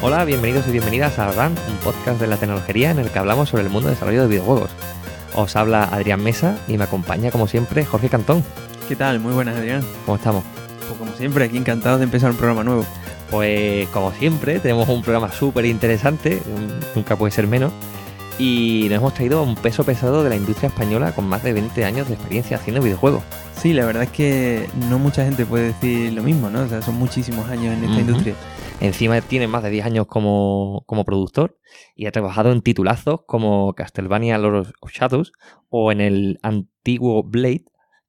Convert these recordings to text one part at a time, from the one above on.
Hola, bienvenidos y bienvenidas a RAN, un podcast de la tecnología en el que hablamos sobre el mundo del desarrollo de videojuegos. Os habla Adrián Mesa y me acompaña, como siempre, Jorge Cantón. ¿Qué tal? Muy buenas, Adrián. ¿Cómo estamos? Pues como siempre, aquí encantados de empezar un programa nuevo. Pues como siempre, tenemos un programa súper interesante, nunca puede ser menos, y nos hemos traído a un peso pesado de la industria española con más de 20 años de experiencia haciendo videojuegos. Sí, la verdad es que no mucha gente puede decir lo mismo, ¿no? O sea, son muchísimos años en esta industria. Encima tiene más de 10 años como productor y ha trabajado en titulazos como Castlevania Lord of Shadows o en el antiguo Blade,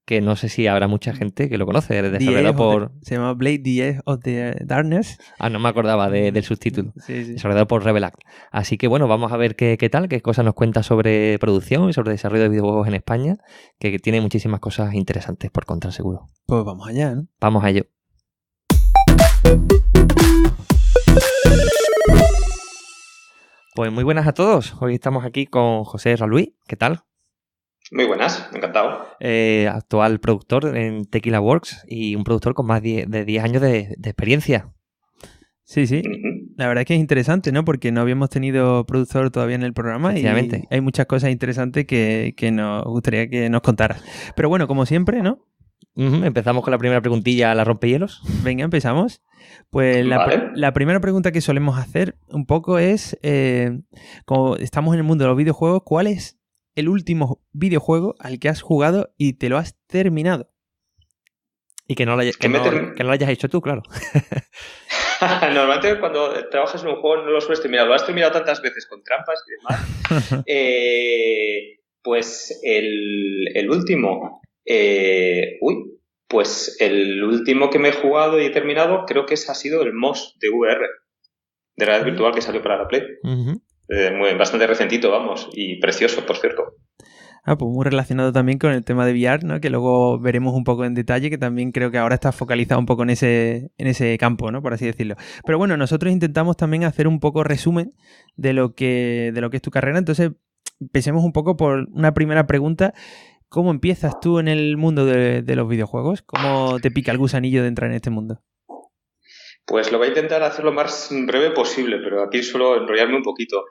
que no sé si habrá mucha gente que lo conoce, desarrollado por... Se llama Blade The Edge of the Darkness. Ah, no me acordaba del subtítulo. Sí. Desarrollado por Rebel Act. Así que bueno, vamos a ver qué tal, qué cosas nos cuenta sobre producción y sobre desarrollo de videojuegos en España, que tiene muchísimas cosas interesantes por contar, seguro. Pues vamos allá, ¿no? Vamos a ello. Pues muy buenas a todos. Hoy estamos aquí con José Raluí. ¿Qué tal? Muy buenas, encantado. Actual productor en Tequila Works y un productor con más de 10 años de experiencia. Sí. La verdad es que es interesante, ¿no? Porque no habíamos tenido productor todavía en el programa y hay muchas cosas interesantes que nos gustaría que nos contaras. Pero bueno, como siempre, ¿no? Empezamos con la primera preguntilla, la rompehielos. Venga, empezamos. Pues la primera pregunta que solemos hacer un poco es, como estamos en el mundo de los videojuegos, ¿cuál es el último videojuego al que has jugado y te lo has terminado? Y que no lo hayas hecho tú, claro. Normalmente cuando trabajas en un juego no lo sueles terminar. Lo has terminado tantas veces con trampas y demás. Pues el último... pues el último que me he jugado y he terminado creo que ese ha sido el MOS de VR, de realidad virtual, que salió para la Play. Bastante recentito, vamos, y precioso, por cierto. Pues muy relacionado también con el tema de VR, ¿no? Que luego veremos un poco en detalle, que también creo que ahora está focalizado un poco en ese campo, ¿no? Por así decirlo. Pero bueno, nosotros intentamos también hacer un poco resumen de lo que es tu carrera. Entonces, empecemos un poco por una primera pregunta. ¿Cómo empiezas tú en el mundo de los videojuegos? ¿Cómo te pica el gusanillo de entrar en este mundo? Pues lo voy a intentar hacer lo más breve posible, pero aquí suelo enrollarme un poquito.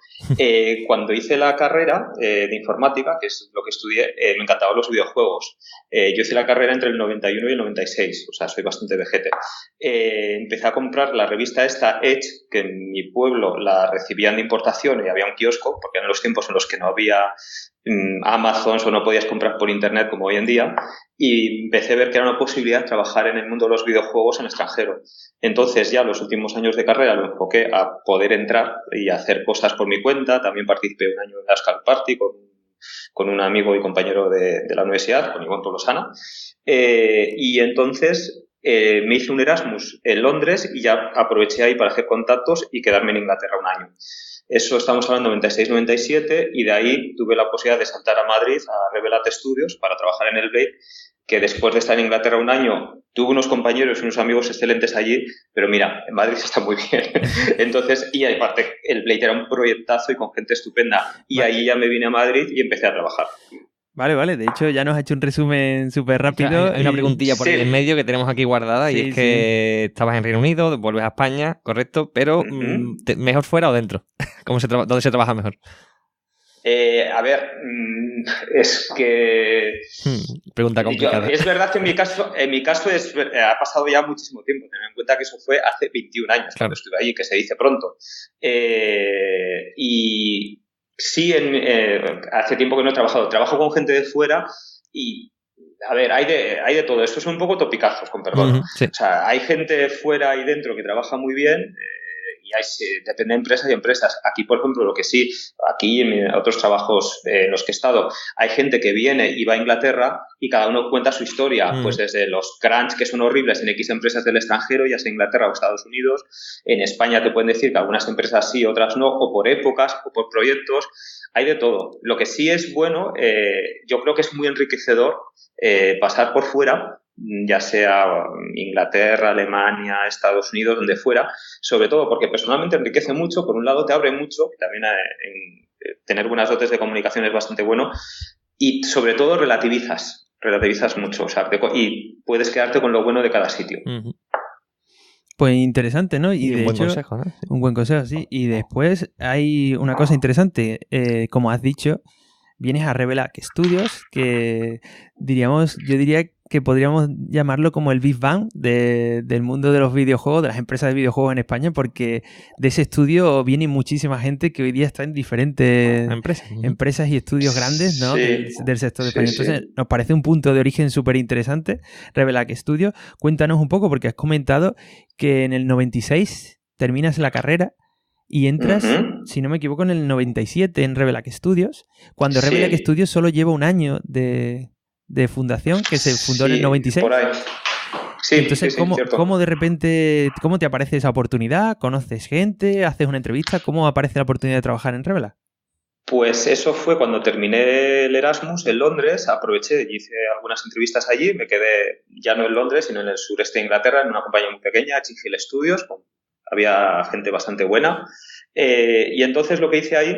Cuando hice la carrera de informática, que es lo que estudié, me encantaban los videojuegos. Yo hice la carrera entre el 91 y el 96, o sea, soy bastante vejete. Empecé a comprar la revista esta, Edge, que en mi pueblo la recibían de importación y había un kiosco, porque eran los tiempos en los que no había Amazon o no podías comprar por internet como hoy en día, y empecé a ver que era una posibilidad trabajar en el mundo de los videojuegos en extranjero. Entonces ya los últimos años de carrera lo enfoqué a poder entrar y hacer cosas por mi cuenta. También participé un año en la Skull Party con un amigo y compañero de la universidad, con Iván Tolosana, y entonces me hice un Erasmus en Londres y ya aproveché ahí para hacer contactos y quedarme en Inglaterra un año. Eso estamos hablando de 96-97 y de ahí tuve la posibilidad de saltar a Madrid, a Rebel Act Studios, para trabajar en el Blade, que después de estar en Inglaterra un año tuve unos compañeros y unos amigos excelentes allí, pero mira, en Madrid está muy bien. Entonces, y aparte, el Blade era un proyectazo y con gente estupenda. Y ahí ya me vine a Madrid y empecé a trabajar. Vale. De hecho, ya nos ha hecho un resumen súper rápido. Hay una preguntilla por ahí en medio que tenemos aquí guardada y es que estabas en Reino Unido, vuelves a España, correcto, pero ¿mejor fuera o dentro? ¿Dónde se trabaja mejor? Es que... Pregunta complicada. Es verdad que en mi caso ha pasado ya muchísimo tiempo. Ten en cuenta que eso fue hace 21 años cuando estuve allí, que se dice pronto. Y sí, hace tiempo que no he trabajado. Trabajo con gente de fuera y... hay de todo. Esto son un poco topicazos, con perdón. Sí. O sea, hay gente fuera y dentro que trabaja muy bien... depende de empresas y empresas. Aquí, por ejemplo, aquí en otros trabajos en los que he estado, hay gente que viene y va a Inglaterra y cada uno cuenta su historia, pues desde los crunch que son horribles en X empresas del extranjero, ya sea Inglaterra o Estados Unidos. En España te pueden decir que algunas empresas sí, otras no, o por épocas o por proyectos. Hay de todo. Lo que sí es bueno, yo creo que es muy enriquecedor pasar por fuera, ya sea Inglaterra, Alemania, Estados Unidos, donde fuera, sobre todo porque personalmente enriquece mucho. Por un lado te abre mucho, que también tener buenas dotes de comunicación es bastante bueno, y sobre todo relativizas mucho, o sea, y puedes quedarte con lo bueno de cada sitio. Pues interesante, ¿no? Y de un buen hecho, consejo, ¿no? Sí. un buen consejo, sí. Y después hay una cosa interesante. Como has dicho, vienes a Revelac Studios, que yo diría que podríamos llamarlo como el Big Bang del mundo de los videojuegos, de las empresas de videojuegos en España, porque de ese estudio viene muchísima gente que hoy día está en diferentes empresas y estudios grandes, ¿no? Sí. del sector de España. Sí, Entonces, sí. nos parece un punto de origen súper interesante, Revelac Studios. Cuéntanos un poco, porque has comentado que en el 96 terminas la carrera y entras, si no me equivoco, en el 97 en Revelac Studios, cuando Revelac Studios solo lleva un año de fundación, que se fundó en el 96. Por ahí. Sí, entonces, sí, ¿cómo de repente, cómo te aparece esa oportunidad? ¿Conoces gente? ¿Haces una entrevista? ¿Cómo aparece la oportunidad de trabajar en Revelac? Pues eso fue cuando terminé el Erasmus en Londres, aproveché y hice algunas entrevistas allí, me quedé ya no en Londres, sino en el sureste de Inglaterra, en una compañía muy pequeña, Chinghill Studios, había gente bastante buena, y entonces lo que hice ahí,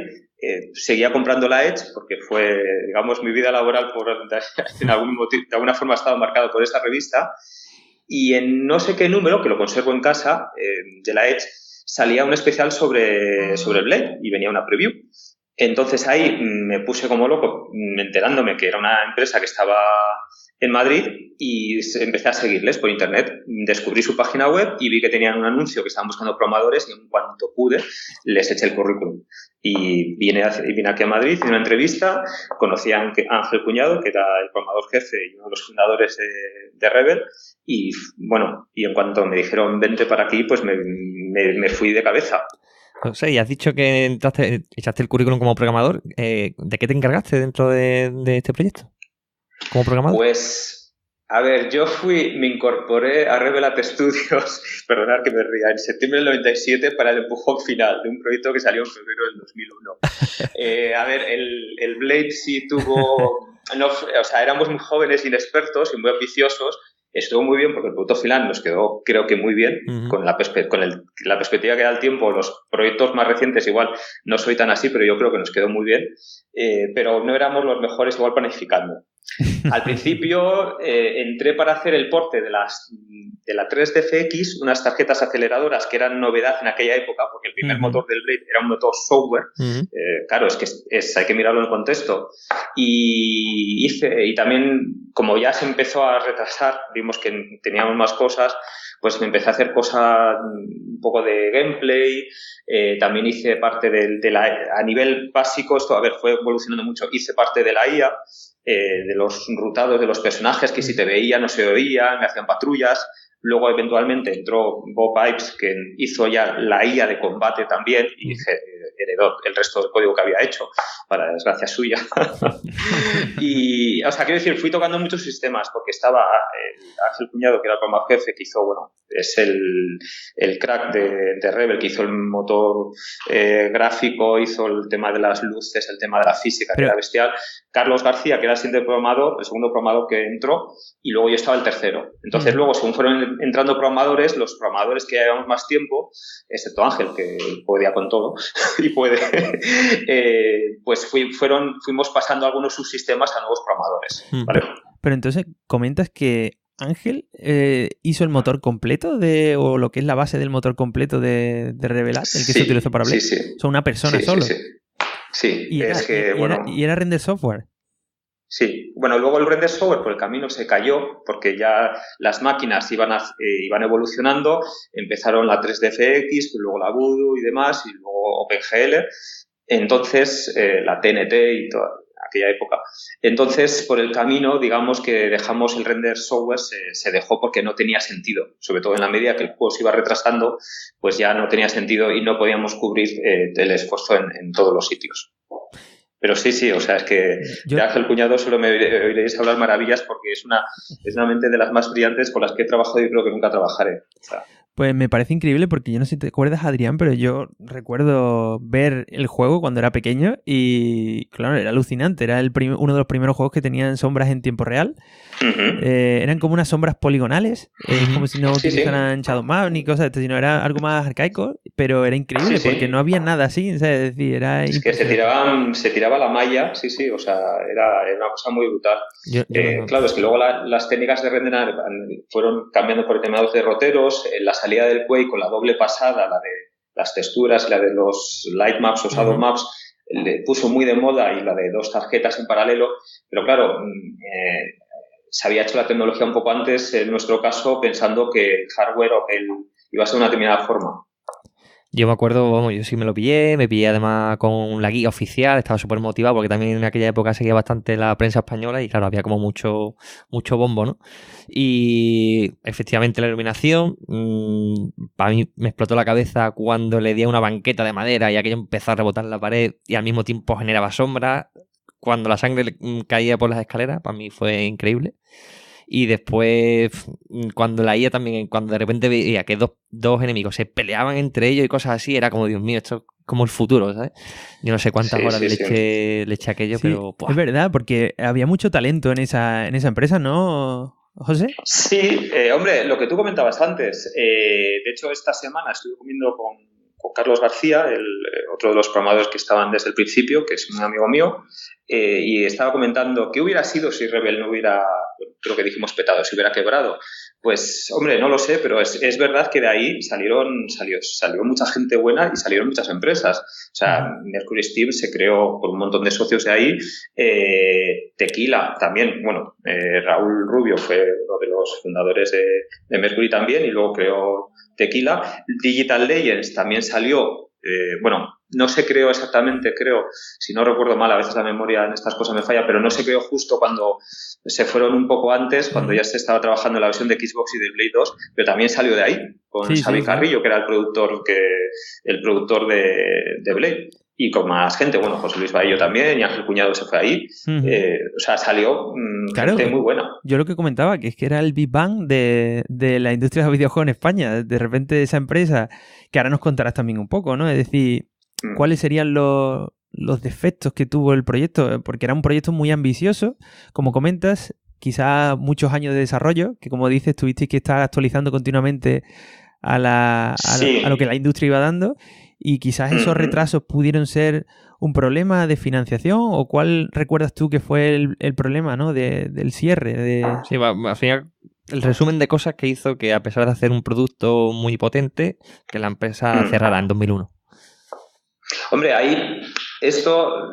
seguía comprando la Edge, porque fue, digamos, mi vida laboral de alguna forma ha estado marcado por esta revista, y en no sé qué número, que lo conservo en casa, de la Edge, salía un especial sobre Blade, y venía una preview. Entonces ahí me puse como loco enterándome que era una empresa que estaba en Madrid y empecé a seguirles por internet. Descubrí su página web y vi que tenían un anuncio que estaban buscando programadores y en cuanto pude les eché el currículum. Y vine aquí a Madrid, hice una entrevista, conocí a Ángel Cuñado, que era el programador jefe y uno de los fundadores de Rebel, y bueno, y en cuanto me dijeron vente para aquí, pues me fui de cabeza. O sea, y has dicho que echaste el currículum como programador. ¿De qué te encargaste dentro de este proyecto? ¿Como programador? Pues, a ver, me incorporé a Revelac Studios, perdonad que me ría, en septiembre del 97 para el empujón final de un proyecto que salió en febrero del 2001. A ver, el Blade sí tuvo... o sea, éramos muy jóvenes, inexpertos y muy ambiciosos. Estuvo muy bien porque el producto final nos quedó, creo que muy bien, con la perspectiva que da el tiempo. Los proyectos más recientes igual no soy tan así, pero yo creo que nos quedó muy bien. Pero no éramos los mejores igual planificando. Al principio entré para hacer el porte de la 3DFX, unas tarjetas aceleradoras que eran novedad en aquella época, porque el primer motor del Blade era un motor software. Claro, es que hay que mirarlo en contexto. Y también, como ya se empezó a retrasar, vimos que teníamos más cosas, pues me empecé a hacer cosas, un poco de gameplay. También hice parte a nivel básico, esto, a ver, fue evolucionando mucho, hice parte de la IA, de los rutados de los personajes, que si te veían no se oían, me hacían patrullas. Luego, eventualmente, entró Bob Ives, que hizo ya la IA de combate también, y heredó el resto del código que había hecho, para desgracia suya. Y, o sea, quiero decir, fui tocando muchos sistemas, porque estaba Ángel Cuñado, que era el programador jefe, que hizo, bueno, es el crack de Rebel, que hizo el motor gráfico, hizo el tema de las luces, el tema de la física, que era bestial. Carlos García, que era el segundo programador que entró, y luego yo estaba el tercero. Entonces, luego, según fueron entrando programadores, los programadores que llevamos más tiempo, excepto Ángel, que podía con todo, y puede, pues fuimos pasando algunos subsistemas a nuevos programadores. ¿Vale? Pero entonces, comentas que Ángel hizo el motor completo o lo que es la base del motor completo de Revelac, el que se utilizó para Blade. Sí. O sea, una persona solo. Sí, y era render software. Sí, bueno, luego el render software por el camino se cayó porque ya las máquinas iban evolucionando, empezaron la 3DFX, luego la Voodoo y demás, y luego OpenGL, entonces la TNT y toda aquella época. Entonces, por el camino, digamos que dejamos el render software, se dejó porque no tenía sentido, sobre todo en la medida que el juego se iba retrasando, pues ya no tenía sentido y no podíamos cubrir el esfuerzo en todos los sitios. Pero sí, o sea, es que de Ángel Cuñado solo me oiréis hablar maravillas porque es una mente de las más brillantes con las que he trabajado y creo que nunca trabajaré. O sea, pues me parece increíble porque yo no sé si te acuerdas, Adrián, pero yo recuerdo ver el juego cuando era pequeño y, claro, era alucinante. Era uno de los primeros juegos que tenían sombras en tiempo real. Eran como unas sombras poligonales, como si no utilizaran Shadowman ni cosas, sino era algo más arcaico, pero era increíble porque no había nada así, o sea, es decir, era... Es que se tiraba la malla, o sea, era una cosa muy brutal. Claro, es que luego las técnicas de render fueron cambiando por el tema de los derroteros, las salida del Quake con la doble pasada, la de las texturas y la de los light maps o shadow maps, le puso muy de moda, y la de 2 tarjetas en paralelo, pero claro, se había hecho la tecnología un poco antes, en nuestro caso, pensando que el hardware iba a ser de una determinada forma. Yo me acuerdo, vamos, yo sí me pillé además con la guía oficial, estaba súper motivado porque también en aquella época seguía bastante la prensa española y claro, había como mucho bombo, ¿no? Y efectivamente la iluminación, para mí me explotó la cabeza cuando le di a una banqueta de madera y aquello empezó a rebotar en la pared y al mismo tiempo generaba sombra. Cuando la sangre caía por las escaleras, para mí fue increíble. Y después, cuando la IA también, cuando de repente veía que dos enemigos se peleaban entre ellos y cosas así, era como, Dios mío, esto es como el futuro, ¿sabes? Yo no sé cuántas horas le eché aquello, pero... ¡buah! Es verdad, porque había mucho talento en esa empresa, ¿no, José? Sí, hombre, lo que tú comentabas antes. De hecho, esta semana estuve comiendo con Carlos García, otro de los programadores que estaban desde el principio, que es un amigo mío, y estaba comentando qué hubiera sido si Rebel no hubiera, creo que dijimos petado, si hubiera quebrado. Pues, hombre, no lo sé, pero es verdad que de ahí salió mucha gente buena y salieron muchas empresas. O sea, Mercury Steam se creó por un montón de socios de ahí. Tequila también, bueno, Raúl Rubio fue uno de los fundadores de Mercury también, y luego creó Tequila. Digital Legends también salió, bueno, no se creó exactamente, creo, si no recuerdo mal, a veces la memoria en estas cosas me falla, pero no se creó justo cuando se fueron un poco antes, cuando ya se estaba trabajando en la versión de Xbox y del Play 2, pero también salió de ahí, con Xavi Carrillo, que era el productor de Blade. Y con más gente, bueno, José Luis Baillo también, y Ángel Cuñado se fue ahí. O sea, salió gente muy buena. Yo lo que comentaba, que es que era el Big Bang de la industria de videojuegos en España. De repente esa empresa, que ahora nos contarás también un poco, ¿no? Es decir, ¿cuáles serían los defectos que tuvo el proyecto? Porque era un proyecto muy ambicioso, como comentas, quizás muchos años de desarrollo, que como dices, tuviste que estar actualizando continuamente a lo que la industria iba dando. Y quizás esos retrasos pudieron ser un problema de financiación, o ¿cuál recuerdas tú que fue el problema, ¿no? del cierre? Sí, al final el resumen de cosas que hizo que, a pesar de hacer un producto muy potente, que la empresa cerrara en 2001. Hombre, ahí esto,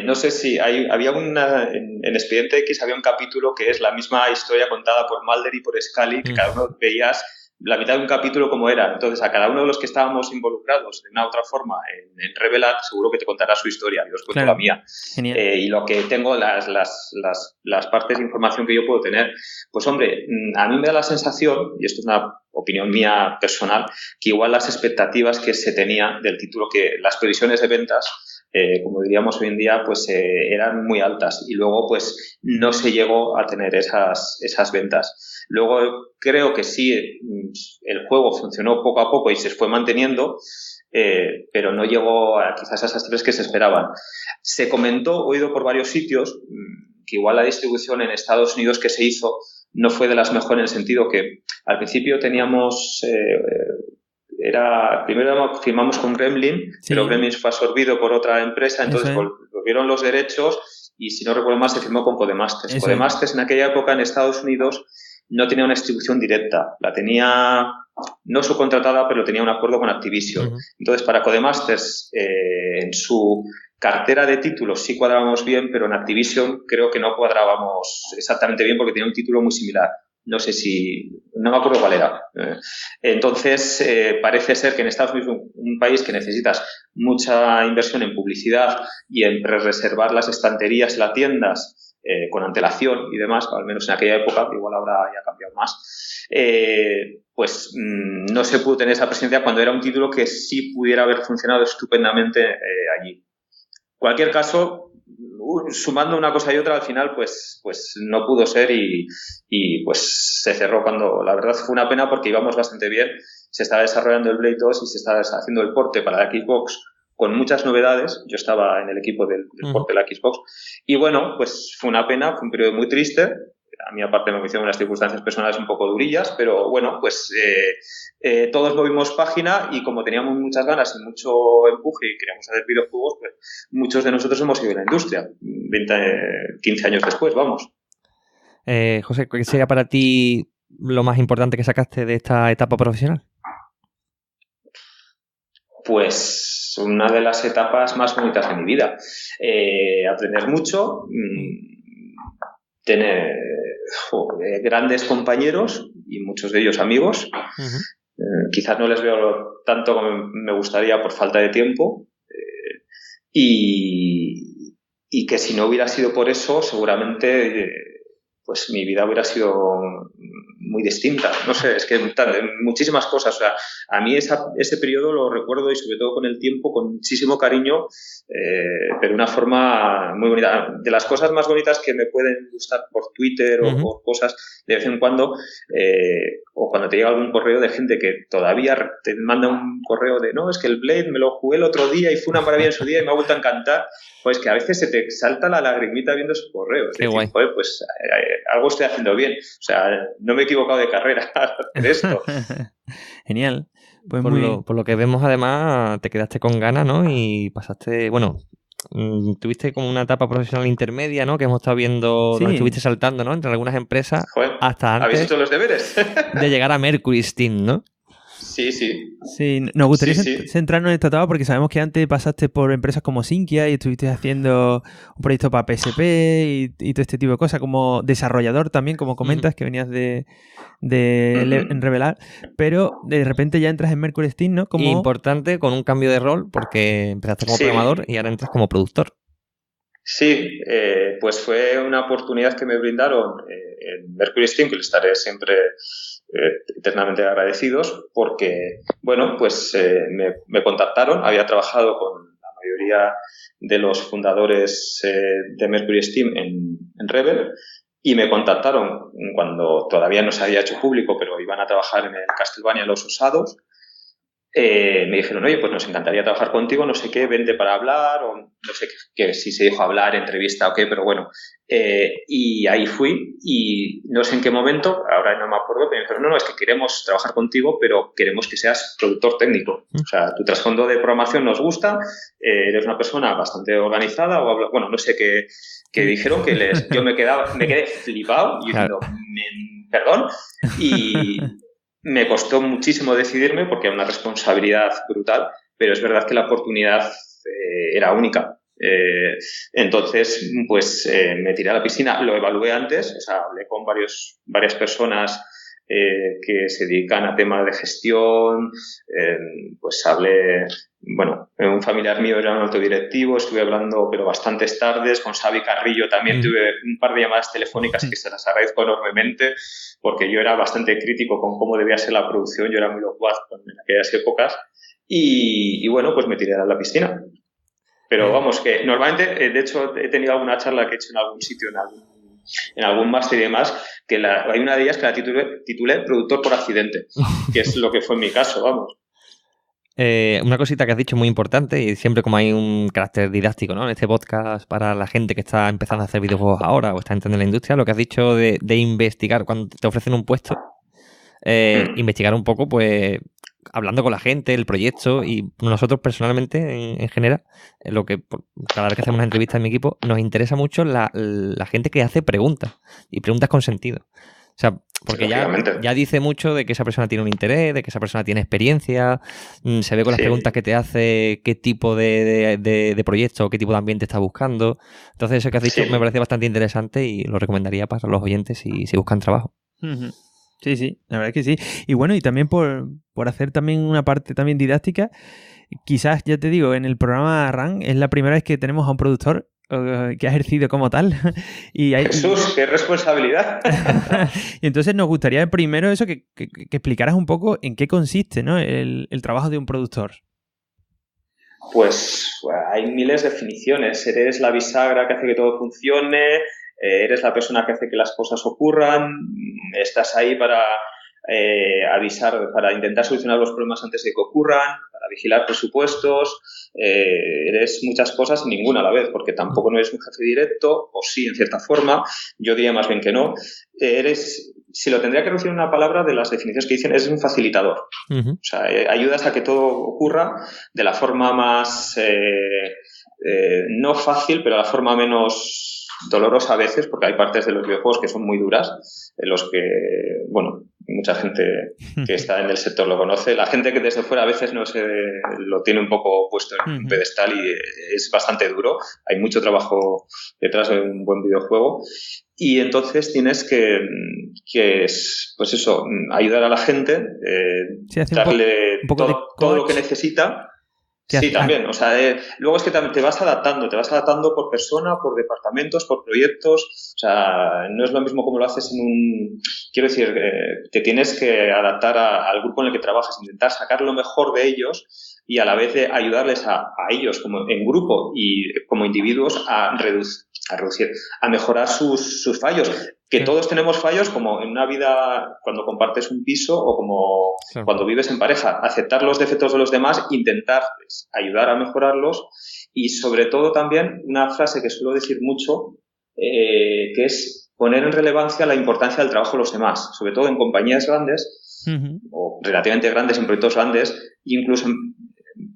no sé si había en Expediente X había un capítulo que es la misma historia contada por Mulder y por Scully, que cada uno veías la mitad de un capítulo como era. Entonces, a cada uno de los que estábamos involucrados de una u otra forma en Revelat, seguro que te contará su historia. Yo os cuento la mía. Y lo que tengo, las partes de información que yo puedo tener. Pues, hombre, a mí me da la sensación, y esto es una opinión mía personal, que igual las expectativas que se tenía del título, que las previsiones de ventas, como diríamos hoy en día, pues eran muy altas, y luego pues no se llegó a tener esas ventas. Luego creo que sí, el juego funcionó poco a poco y se fue manteniendo, pero no llegó quizás a esas cifras que se esperaban. Se comentó, oído por varios sitios, que igual la distribución en Estados Unidos que se hizo no fue de las mejores, en el sentido que al principio teníamos... primero firmamos con Gremlin, pero Gremlin fue absorbido por otra empresa, entonces volvieron los derechos, y si no recuerdo mal se firmó con Codemasters. Codemasters en aquella época en Estados Unidos no tenía una distribución directa, la tenía no subcontratada, pero tenía un acuerdo con Activision. Entonces, para Codemasters, en su cartera de títulos sí cuadrábamos bien, pero en Activision creo que no cuadrábamos exactamente bien, porque tenía un título muy similar. No me acuerdo cuál era. Entonces, parece ser que en Estados Unidos, un país que necesitas mucha inversión en publicidad y en reservar las estanterías, las tiendas, con antelación y demás, al menos en aquella época, igual ahora ya ha cambiado más, pues no se pudo tener esa presencia cuando era un título que sí pudiera haber funcionado estupendamente allí. En cualquier caso, sumando una cosa y otra, al final pues no pudo ser, y pues se cerró, cuando la verdad fue una pena, porque íbamos bastante bien. Se estaba desarrollando el Blade 2 y se estaba haciendo el porte para la Xbox con muchas novedades. Yo estaba en el equipo del porte de la Xbox, y bueno, pues fue una pena, fue un periodo muy triste. A mí, aparte, me hicieron unas circunstancias personales un poco durillas, pero bueno, pues todos movimos página, y como teníamos muchas ganas y mucho empuje y queríamos hacer videojuegos, pues muchos de nosotros hemos ido a la industria 15 años después, vamos. José, ¿qué sería para ti lo más importante que sacaste de esta etapa profesional? Pues una de las etapas más bonitas de mi vida. Aprender mucho, tener grandes compañeros y muchos de ellos amigos. Quizás no les veo tanto como me gustaría por falta de tiempo. Y que si no hubiera sido por eso, seguramente pues mi vida hubiera sido muy distinta. No sé, es que muchísimas cosas. O sea, a mí ese periodo lo recuerdo y sobre todo con el tiempo con muchísimo cariño, pero de una forma muy bonita. De las cosas más bonitas que me pueden gustar por Twitter o por cosas de vez en cuando, o cuando te llega algún correo de gente que todavía te manda un correo de no, es que el Blade me lo jugué el otro día y fue una maravilla en su día y me ha vuelto a encantar. Pues que a veces se te salta la lagrimita viendo su correo. Es Qué decir, guay. joder, pues algo estoy haciendo bien. O sea, no me he equivocado de carrera al hacer esto. Genial. Pues por lo que vemos, además, te quedaste con ganas, ¿no? Y pasaste, bueno, tuviste como una etapa profesional intermedia, ¿no? Que hemos estado viendo, Sí. donde estuviste saltando, ¿no? Entre algunas empresas, Joder, hasta antes ¿habéis hecho los deberes? de llegar a Mercury Steam, ¿no? Sí. Sí, nos gustaría Sí. centrarnos en esta etapa porque sabemos que antes pasaste por empresas como Sinqia y estuviste haciendo un proyecto para PSP y todo este tipo de cosas, como desarrollador también, como comentas, que venías en Revelar, pero de repente ya entras en Mercury Steam, ¿no? Como... Importante, con un cambio de rol, porque empezaste como programador y ahora entras como productor. Sí, pues fue una oportunidad que me brindaron en Mercury Steam, que le estaré siempre eternamente agradecidos, porque, bueno, pues me contactaron, había trabajado con la mayoría de los fundadores de Mercury Steam en Rebel, y me contactaron cuando todavía no se había hecho público, pero iban a trabajar en el Castlevania Los Osados. Me dijeron, oye, pues nos encantaría trabajar contigo, no sé qué, vente para hablar, o no sé qué, si se dijo hablar, entrevista o qué, pero bueno. Y ahí fui y no sé en qué momento, ahora no me acuerdo, pero me dijeron, no, es que queremos trabajar contigo, pero queremos que seas productor técnico. O sea, tu trasfondo de programación nos gusta, eres una persona bastante organizada, bueno, no sé qué dijeron, que yo me quedé flipado y diciendo, perdón, y... Me costó muchísimo decidirme porque era una responsabilidad brutal, pero es verdad que la oportunidad era única. Entonces, pues me tiré a la piscina, lo evalué antes, o sea, hablé con varias personas que se dedican a temas de gestión, pues hablé, bueno, un familiar mío era un alto directivo, estuve hablando pero bastantes tardes, con Xavi Carrillo también tuve un par de llamadas telefónicas que se las agradezco enormemente, porque yo era bastante crítico con cómo debía ser la producción, yo era muy locuaz en aquellas épocas, y bueno, pues me tiré a la piscina. Pero vamos, que normalmente, de hecho, he tenido alguna charla que he hecho en algún sitio, en algún máster y demás, que hay una de ellas que la titulé Productor por accidente, que es lo que fue en mi caso, vamos. Una cosita que has dicho muy importante, y siempre como hay un carácter didáctico, ¿no? En este podcast para la gente que está empezando a hacer videojuegos ahora o está entrando en la industria, lo que has dicho de investigar cuando te ofrecen un puesto, investigar un poco, pues hablando con la gente, el proyecto, y nosotros personalmente en general, lo que cada vez que hacemos una entrevista en mi equipo, nos interesa mucho la gente que hace preguntas, y preguntas con sentido. O sea, porque ya dice mucho de que esa persona tiene un interés, de que esa persona tiene experiencia, se ve con las preguntas que te hace qué tipo de proyecto o qué tipo de ambiente está buscando. Entonces eso que has dicho me parece bastante interesante y lo recomendaría para los oyentes si buscan trabajo. Sí, la verdad es que sí. Y bueno, y también por hacer también una parte también didáctica, quizás, ya te digo, en el programa RAN es la primera vez que tenemos a un productor que ha ejercido como tal. Jesús, qué responsabilidad. Y entonces nos gustaría primero eso, que explicaras un poco en qué consiste, ¿no? el trabajo de un productor. Pues hay miles de definiciones. Eres la bisagra que hace que todo funcione, eres la persona que hace que las cosas ocurran, estás ahí para avisar, para intentar solucionar los problemas antes de que ocurran, para vigilar presupuestos, eres muchas cosas y ninguna a la vez, porque tampoco no eres un jefe directo, o sí, en cierta forma, yo diría más bien que no. Si lo tendría que reducir en una palabra de las definiciones que dicen, eres un facilitador. O sea, ayudas a que todo ocurra de la forma más, no fácil, pero la forma menos dolorosa a veces, porque hay partes de los videojuegos que son muy duras, en los que, bueno, mucha gente que está en el sector lo conoce. La gente que desde fuera a veces no se lo tiene un poco puesto en un pedestal y es bastante duro. Hay mucho trabajo detrás de un buen videojuego. Y entonces tienes que pues eso, ayudar a la gente, darle todo lo que necesita. Sí, también. O sea, luego es que te vas adaptando por persona, por departamentos, por proyectos. O sea, no es lo mismo como lo haces quiero decir, te tienes que adaptar al grupo en el que trabajas, intentar sacar lo mejor de ellos y a la vez de ayudarles a ellos como en grupo y como individuos a reducir, a mejorar sus fallos. Que todos tenemos fallos, como en una vida cuando compartes un piso o como cuando vives en pareja. Aceptar los defectos de los demás, intentar ayudar a mejorarlos y sobre todo también una frase que suelo decir mucho, que es poner en relevancia la importancia del trabajo de los demás, sobre todo en compañías grandes o relativamente grandes, en proyectos grandes, incluso en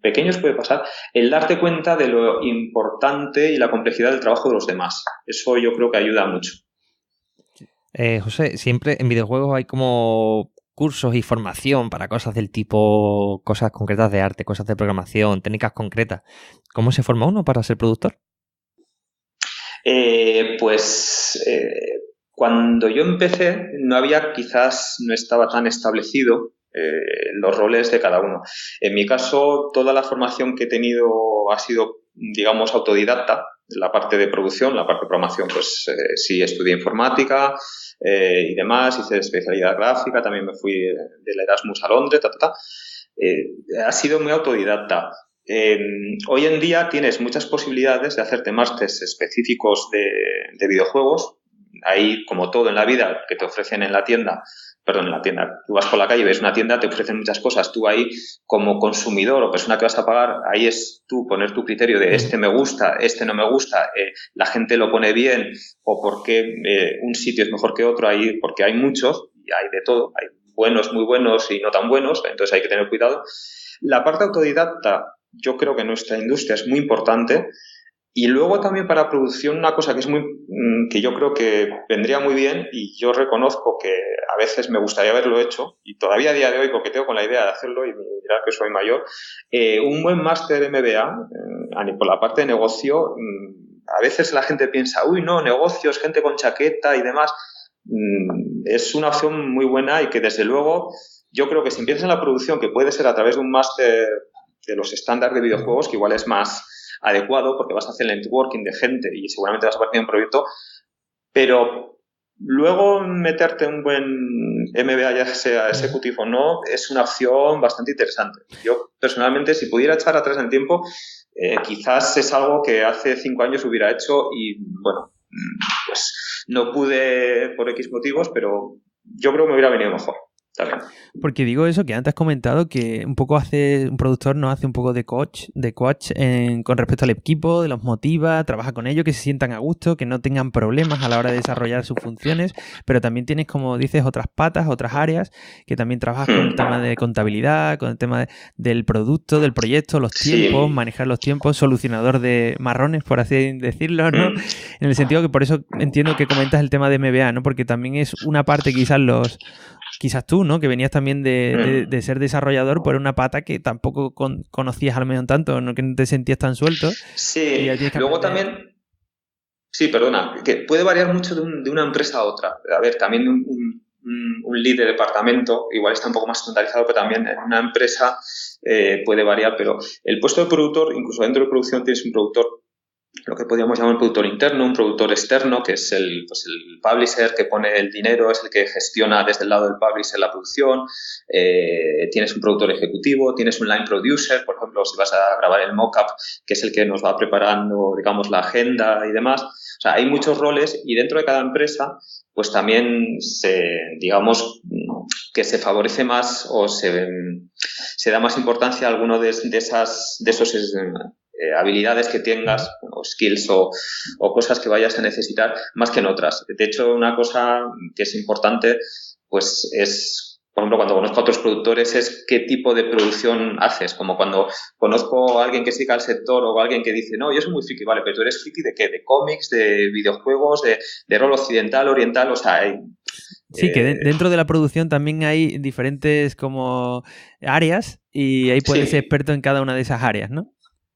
pequeños puede pasar, el darte cuenta de lo importante y la complejidad del trabajo de los demás. Eso yo creo que ayuda mucho. José, siempre en videojuegos hay como cursos y formación para cosas del tipo, cosas concretas de arte, cosas de programación, técnicas concretas. ¿Cómo se forma uno para ser productor? Cuando yo empecé no estaba tan establecido los roles de cada uno. En mi caso, toda la formación que he tenido ha sido, digamos, autodidacta. La parte de producción, la parte de programación, pues sí estudié informática y demás, hice especialidad gráfica, también me fui del Erasmus a Londres, ha sido muy autodidacta. Hoy en día tienes muchas posibilidades de hacerte másteres específicos de videojuegos. Hay, como todo en la vida, que te ofrecen en la tienda. Tú vas por la calle y ves una tienda, te ofrecen muchas cosas. Tú ahí, como consumidor o persona que vas a pagar, ahí es tú poner tu criterio de este me gusta, este no me gusta, la gente lo pone bien o por qué un sitio es mejor que otro, ahí, porque hay muchos y hay de todo. Hay buenos, muy buenos y no tan buenos, entonces hay que tener cuidado. La parte autodidacta, yo creo que en nuestra industria es muy importante. Y luego también para producción una cosa que yo creo que vendría muy bien y yo reconozco que a veces me gustaría haberlo hecho y todavía a día de hoy coqueteo con la idea de hacerlo y me dirá que soy mayor, un buen máster MBA por la parte de negocio, a veces la gente piensa, uy no, negocios, gente con chaqueta y demás, es una opción muy buena y que desde luego yo creo que si empiezas en la producción, que puede ser a través de un máster de los estándares de videojuegos, que igual es más adecuado porque vas a hacer el networking de gente y seguramente vas a partir de un proyecto, pero luego meterte en un buen MBA, ya sea executive o no, es una opción bastante interesante. Yo personalmente, si pudiera echar atrás en el tiempo, quizás es algo que hace 5 años hubiera hecho y bueno, pues no pude por X motivos, pero yo creo que me hubiera venido mejor. También. Porque digo eso que antes has comentado que un poco un productor nos hace un poco de coach con respecto al equipo, los motiva, trabaja con ellos, que se sientan a gusto, que no tengan problemas a la hora de desarrollar sus funciones, pero también tienes, como dices, otras patas, otras áreas, que también trabajas con el tema de contabilidad, con el tema del producto, del proyecto, los tiempos, manejar los tiempos, solucionador de marrones, por así decirlo, ¿no? En el sentido que por eso entiendo que comentas el tema de MBA, ¿no? Porque también es una parte quizás tú, ¿no? Que venías también de ser desarrollador por una pata que tampoco conocías a lo mejor tanto, ¿no? Que no te sentías tan suelto. Sí, luego también... Sí, perdona, que puede variar mucho de una empresa a otra. A ver, también un lead de departamento igual está un poco más estandarizado, pero también en una empresa puede variar, pero el puesto de productor, incluso dentro de producción tienes un productor, lo que podríamos llamar un productor interno, un productor externo, que es el publisher que pone el dinero, es el que gestiona desde el lado del publisher la producción. Tienes un productor ejecutivo, tienes un line producer, por ejemplo, si vas a grabar el mock-up, que es el que nos va preparando, digamos, la agenda y demás. O sea, hay muchos roles y dentro de cada empresa, pues también digamos, que se favorece más o se da más importancia a alguno de esos habilidades que tengas o skills o cosas que vayas a necesitar más que en otras. De hecho, una cosa que es importante pues es, por ejemplo, cuando conozco a otros productores es qué tipo de producción haces, como cuando conozco a alguien que siga al sector o a alguien que dice, no, yo soy muy friki, vale, pero tú eres friki ¿de qué? ¿De cómics, de videojuegos, de rol occidental, oriental? O sea, Sí, que dentro de la producción también hay diferentes como áreas y ahí puedes ser experto en cada una de esas áreas, ¿no?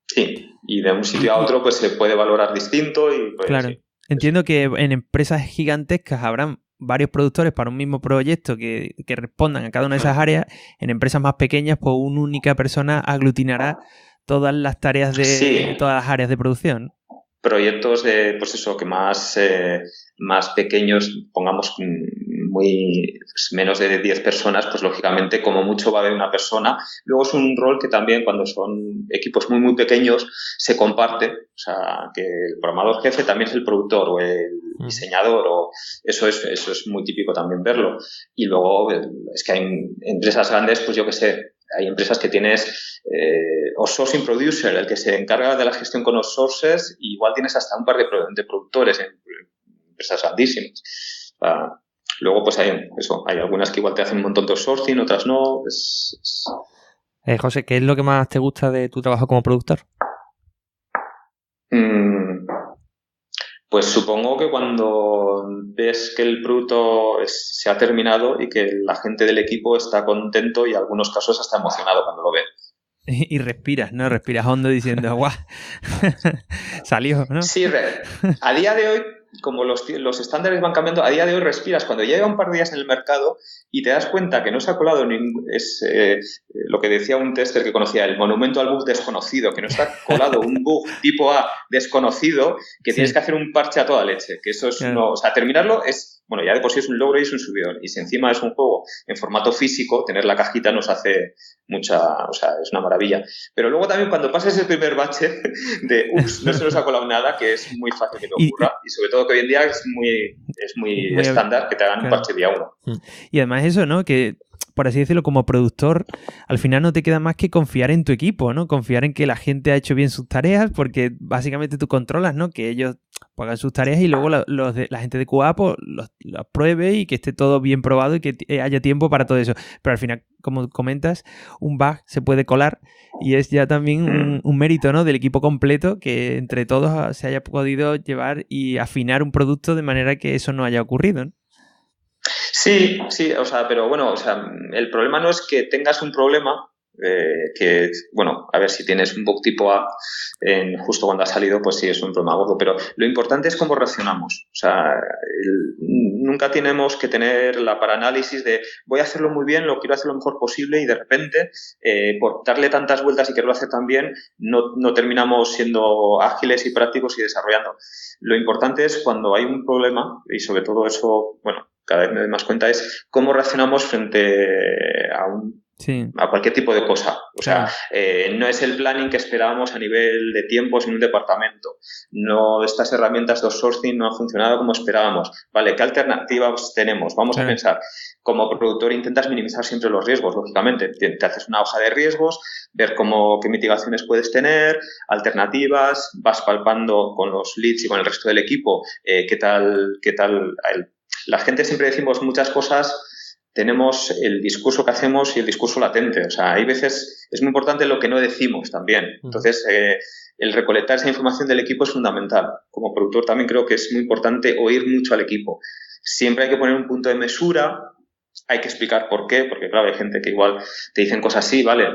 Sí, y de un sitio a otro pues se puede valorar distinto y pues, claro. Sí. Entiendo que en empresas gigantescas habrán varios productores para un mismo proyecto que respondan a cada una de esas áreas. En empresas más pequeñas, pues una única persona aglutinará todas las tareas de todas las áreas de producción. Proyectos de, pues eso, que más pequeños, pongamos pues menos de 10 personas, pues lógicamente como mucho va a haber una persona. Luego es un rol que también cuando son equipos muy pequeños se comparte, o sea, que el programador jefe también es el productor o el diseñador, o eso es muy típico también verlo. Y luego es que hay empresas grandes, pues yo qué sé, hay empresas que tienes outsourcing producer, el que se encarga de la gestión con outsources, y igual tienes hasta un par de productores en empresas grandísimas. Luego, pues hay algunas que igual te hacen un montón de outsourcing, otras no. José, ¿qué es lo que más te gusta de tu trabajo como productor? Pues supongo que cuando ves que el producto se ha terminado y que la gente del equipo está contento y en algunos casos hasta emocionado cuando lo ve. Y respiras, ¿no? Respiras hondo diciendo, ¡guau! Salió, ¿no? Sí, a día de hoy, como los estándares van cambiando, a día de hoy respiras cuando ya lleva un par de días en el mercado y te das cuenta que no se ha colado lo que decía un tester que conocía, el monumento al bug desconocido, que no está colado un bug tipo A desconocido, que tienes que hacer un parche a toda leche, que eso es o sea, terminarlo es, bueno, ya de por sí es un logro y es un subidón, y si encima es un juego en formato físico, tener la cajita nos hace o sea, es una maravilla. Pero luego también cuando pasas el primer bache de, ups, no se nos ha colado nada, que es muy fácil que te ocurra, y sobre todo que hoy en día es muy estándar que te hagan un parche día 1. Y además eso, ¿no? Que, por así decirlo, como productor, al final no te queda más que confiar en tu equipo, ¿no? Confiar en que la gente ha hecho bien sus tareas, porque básicamente tú controlas, ¿no? Que ellos hagan sus tareas y luego la gente de QA pues, los pruebe y que esté todo bien probado y que haya tiempo para todo eso. Pero al final, como comentas, un bug se puede colar y es ya también un mérito, ¿no? Del equipo completo que entre todos se haya podido llevar y afinar un producto de manera que eso no haya ocurrido, ¿no? Sí, o sea, pero bueno, o sea, el problema no es que tengas un problema, que, bueno, a ver, si tienes un bug tipo A justo cuando ha salido, pues sí es un problema gordo, pero lo importante es cómo reaccionamos. O sea, nunca tenemos que tener la paranálisis de voy a hacerlo muy bien, lo quiero hacer lo mejor posible y de repente, por darle tantas vueltas y quererlo hacer tan bien, no terminamos siendo ágiles y prácticos y desarrollando. Lo importante es cuando hay un problema, y sobre todo eso, bueno, cada vez me doy más cuenta, es cómo reaccionamos frente a cualquier tipo de cosa. O sea, no es el planning que esperábamos a nivel de tiempos en un departamento. No, estas herramientas de outsourcing no han funcionado como esperábamos. Vale, ¿qué alternativas tenemos? Vamos a pensar. Como productor intentas minimizar siempre los riesgos, lógicamente. Te haces una hoja de riesgos, ver qué mitigaciones puedes tener, alternativas, vas palpando con los leads y con el resto del equipo qué tal la gente siempre decimos muchas cosas, tenemos el discurso que hacemos y el discurso latente. O sea, hay veces es muy importante lo que no decimos también. Entonces, el recolectar esa información del equipo es fundamental. Como productor también creo que es muy importante oír mucho al equipo. Siempre hay que poner un punto de mesura, hay que explicar por qué, porque claro, hay gente que igual te dicen cosas así, vale,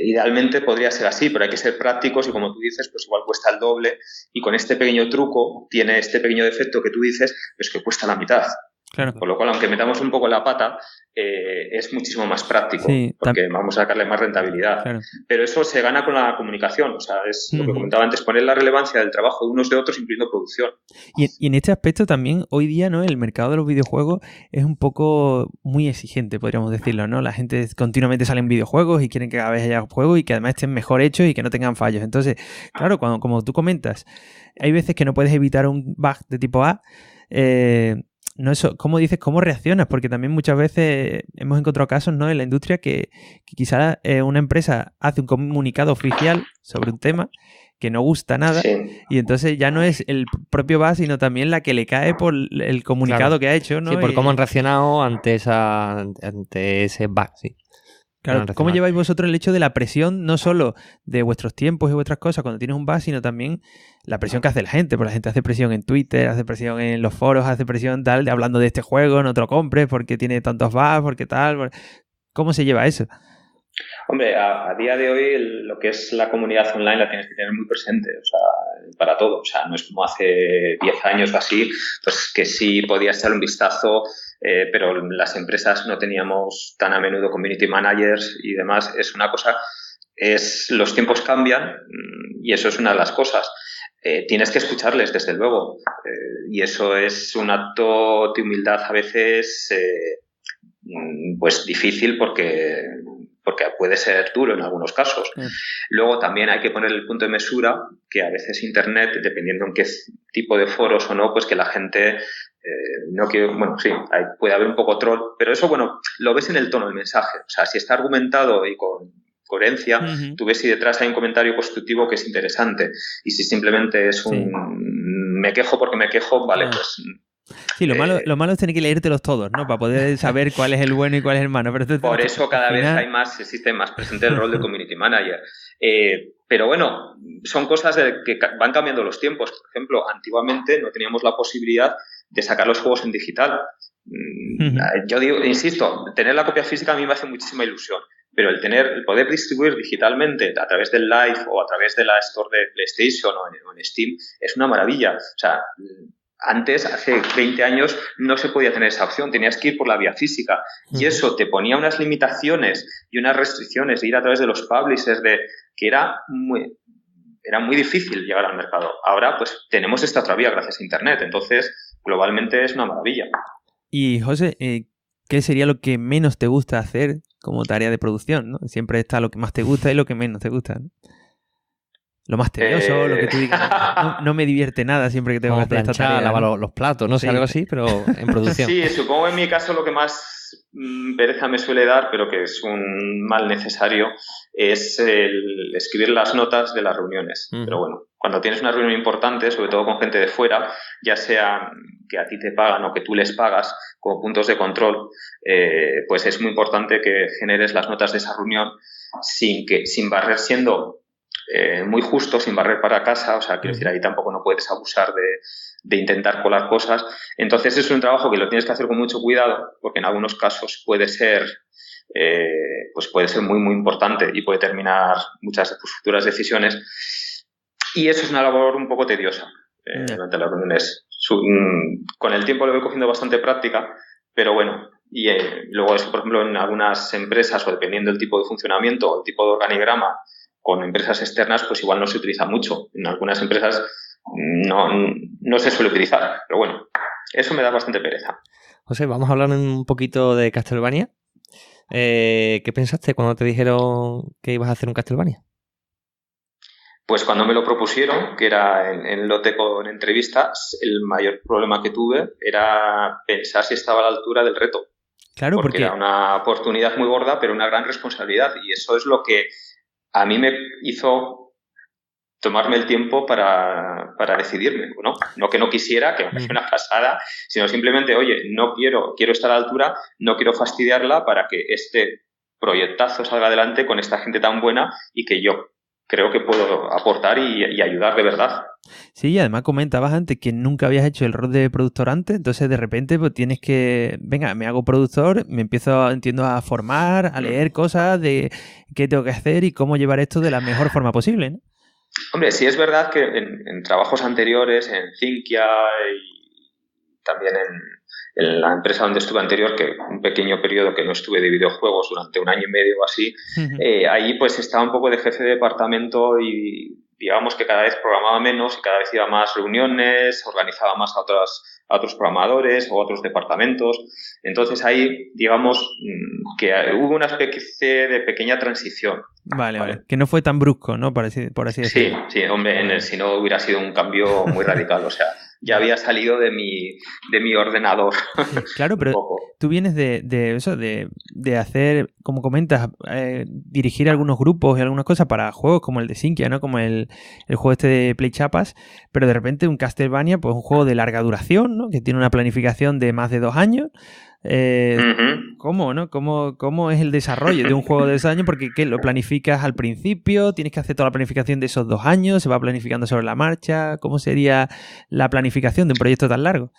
idealmente podría ser así, pero hay que ser prácticos y como tú dices, pues igual cuesta el doble y con este pequeño truco tiene este pequeño defecto que tú dices, pues que cuesta la mitad. Claro. Con lo cual, aunque metamos un poco la pata, es muchísimo más práctico, porque vamos a sacarle más rentabilidad. Claro. Pero eso se gana con la comunicación, o sea, es lo que comentaba antes, poner la relevancia del trabajo de unos de otros, incluyendo producción. Y en este aspecto también, hoy día, ¿no? El mercado de los videojuegos es un poco muy exigente, podríamos decirlo, ¿no? La gente continuamente sale en videojuegos y quieren que cada vez haya juegos y que además estén mejor hechos y que no tengan fallos. Entonces, claro, como tú comentas, hay veces que no puedes evitar un bug de tipo A, no eso, ¿cómo dices? ¿Cómo reaccionas? Porque también muchas veces hemos encontrado casos, ¿no? En la industria que quizás una empresa hace un comunicado oficial sobre un tema que no gusta nada y entonces ya no es el propio bug, sino también la que le cae por el comunicado que ha hecho, ¿no? Sí, por cómo han reaccionado ante ese bug, sí. Claro, ¿cómo lleváis vosotros el hecho de la presión, no solo de vuestros tiempos y vuestras cosas cuando tienes un bug, sino también la presión que hace la gente? Porque la gente hace presión en Twitter, hace presión en los foros, hace presión tal, de hablando de este juego, no te lo compres porque tiene tantos bugs, porque tal. ¿Cómo se lleva eso? Hombre, a día de hoy lo que es la comunidad online la tienes que tener muy presente, o sea, para todo. O sea, no es como hace 10 años o así, pues que sí podías echar un vistazo, pero las empresas no teníamos tan a menudo community managers y demás. Es una cosa, los tiempos cambian y eso es una de las cosas. Tienes que escucharles, desde luego, y eso es un acto de humildad a veces pues difícil porque puede ser duro en algunos casos. Luego también hay que poner el punto de mesura, que a veces Internet, dependiendo en qué tipo de foros o no, pues que la gente no quiere, bueno, sí, puede haber un poco troll, pero eso, bueno, lo ves en el tono del mensaje. O sea, si está argumentado y con coherencia, tú ves si detrás hay un comentario constructivo que es interesante, y si simplemente es me quejo porque me quejo, vale, pues... Sí, lo malo es tener que leértelos todos, ¿no? Para poder saber cuál es el bueno y cuál es el malo. Pero por eso cada vez existe más presente el rol de community manager. Pero bueno, son cosas que van cambiando los tiempos. Por ejemplo, antiguamente no teníamos la posibilidad de sacar los juegos en digital. Yo insisto, tener la copia física a mí me hace muchísima ilusión. Pero el poder distribuir digitalmente a través del Live o a través de la Store de PlayStation o en Steam es una maravilla. O sea, antes, hace 20 años, no se podía tener esa opción, tenías que ir por la vía física y eso te ponía unas limitaciones y unas restricciones de ir a través de los publishers, que era muy difícil llegar al mercado. Ahora, pues, tenemos esta otra vía gracias a Internet, entonces, globalmente es una maravilla. Y, José, ¿qué sería lo que menos te gusta hacer como tarea de producción, ¿no? Siempre está lo que más te gusta y lo que menos te gusta, ¿no? Lo más tedioso, lo que tú digas, no me divierte nada siempre que tengo que hacer esta tarea. Lavar los platos, no sé, algo así, pero en producción. Sí, supongo en mi caso lo que más pereza me suele dar, pero que es un mal necesario, es el escribir las notas de las reuniones. Pero bueno, cuando tienes una reunión importante, sobre todo con gente de fuera, ya sea que a ti te pagan o que tú les pagas como puntos de control, pues es muy importante que generes las notas de esa reunión sin barrer, siendo muy justo, sin barrer para casa. O sea, quiero decir, ahí tampoco no puedes abusar de intentar colar cosas. Entonces es un trabajo que lo tienes que hacer con mucho cuidado, porque en algunos casos puede ser muy, muy importante y puede determinar muchas de tus futuras decisiones. Y eso es una labor un poco tediosa durante las reuniones. Con el tiempo le voy cogiendo bastante práctica, pero bueno. Y luego eso, por ejemplo, en algunas empresas, o dependiendo del tipo de funcionamiento o el tipo de organigrama, con empresas externas, pues igual no se utiliza mucho. En algunas empresas no se suele utilizar. Pero bueno, eso me da bastante pereza. José, vamos a hablar un poquito de Castlevania. ¿Qué pensaste cuando te dijeron que ibas a hacer un Castlevania? Pues cuando me lo propusieron, que era en lote con entrevistas, el mayor problema que tuve era pensar si estaba a la altura del reto. Claro, porque era una oportunidad muy gorda, pero una gran responsabilidad. Y eso es lo que a mí me hizo tomarme el tiempo para decidirme, ¿no? No que no quisiera, que me parece una pasada, sino simplemente, oye, quiero estar a la altura, no quiero fastidiarla para que este proyectazo salga adelante con esta gente tan buena y que yo creo que puedo aportar y ayudar de verdad. Sí, y además comentabas antes que nunca habías hecho el rol de productor antes, entonces de repente pues tienes que, venga, me hago productor, me entiendo a formar, a leer cosas de qué tengo que hacer y cómo llevar esto de la mejor forma posible, ¿no? Hombre, sí es verdad que en trabajos anteriores, en Zinkia y también en la empresa donde estuve anterior, que un pequeño periodo que no estuve de videojuegos durante 1 año y medio o así, ahí pues estaba un poco de jefe de departamento y digamos que cada vez programaba menos y cada vez iba a más reuniones, organizaba más a otros programadores o otros departamentos. Entonces ahí, digamos, que hubo una especie de pequeña transición. Vale. Que no fue tan brusco, ¿no? Por así decirlo. Sí, hombre, si no hubiera sido un cambio muy radical, o sea, ya había salido de mi ordenador. Claro, pero tú vienes de hacer, como comentas, dirigir algunos grupos y algunas cosas para juegos como el de Zinkia, ¿no? Como el juego este de Play Chapas, pero de repente un Castlevania, pues un juego de larga duración, Production, ¿no? Que tiene una planificación de más de 2 años. ¿Cómo, no? ¿Cómo es el desarrollo de un juego de 2 años? Porque ¿qué? ¿Lo planificas al principio? ¿Tienes que hacer toda la planificación de esos 2 años? ¿Se va planificando sobre la marcha? ¿Cómo sería la planificación de un proyecto tan largo?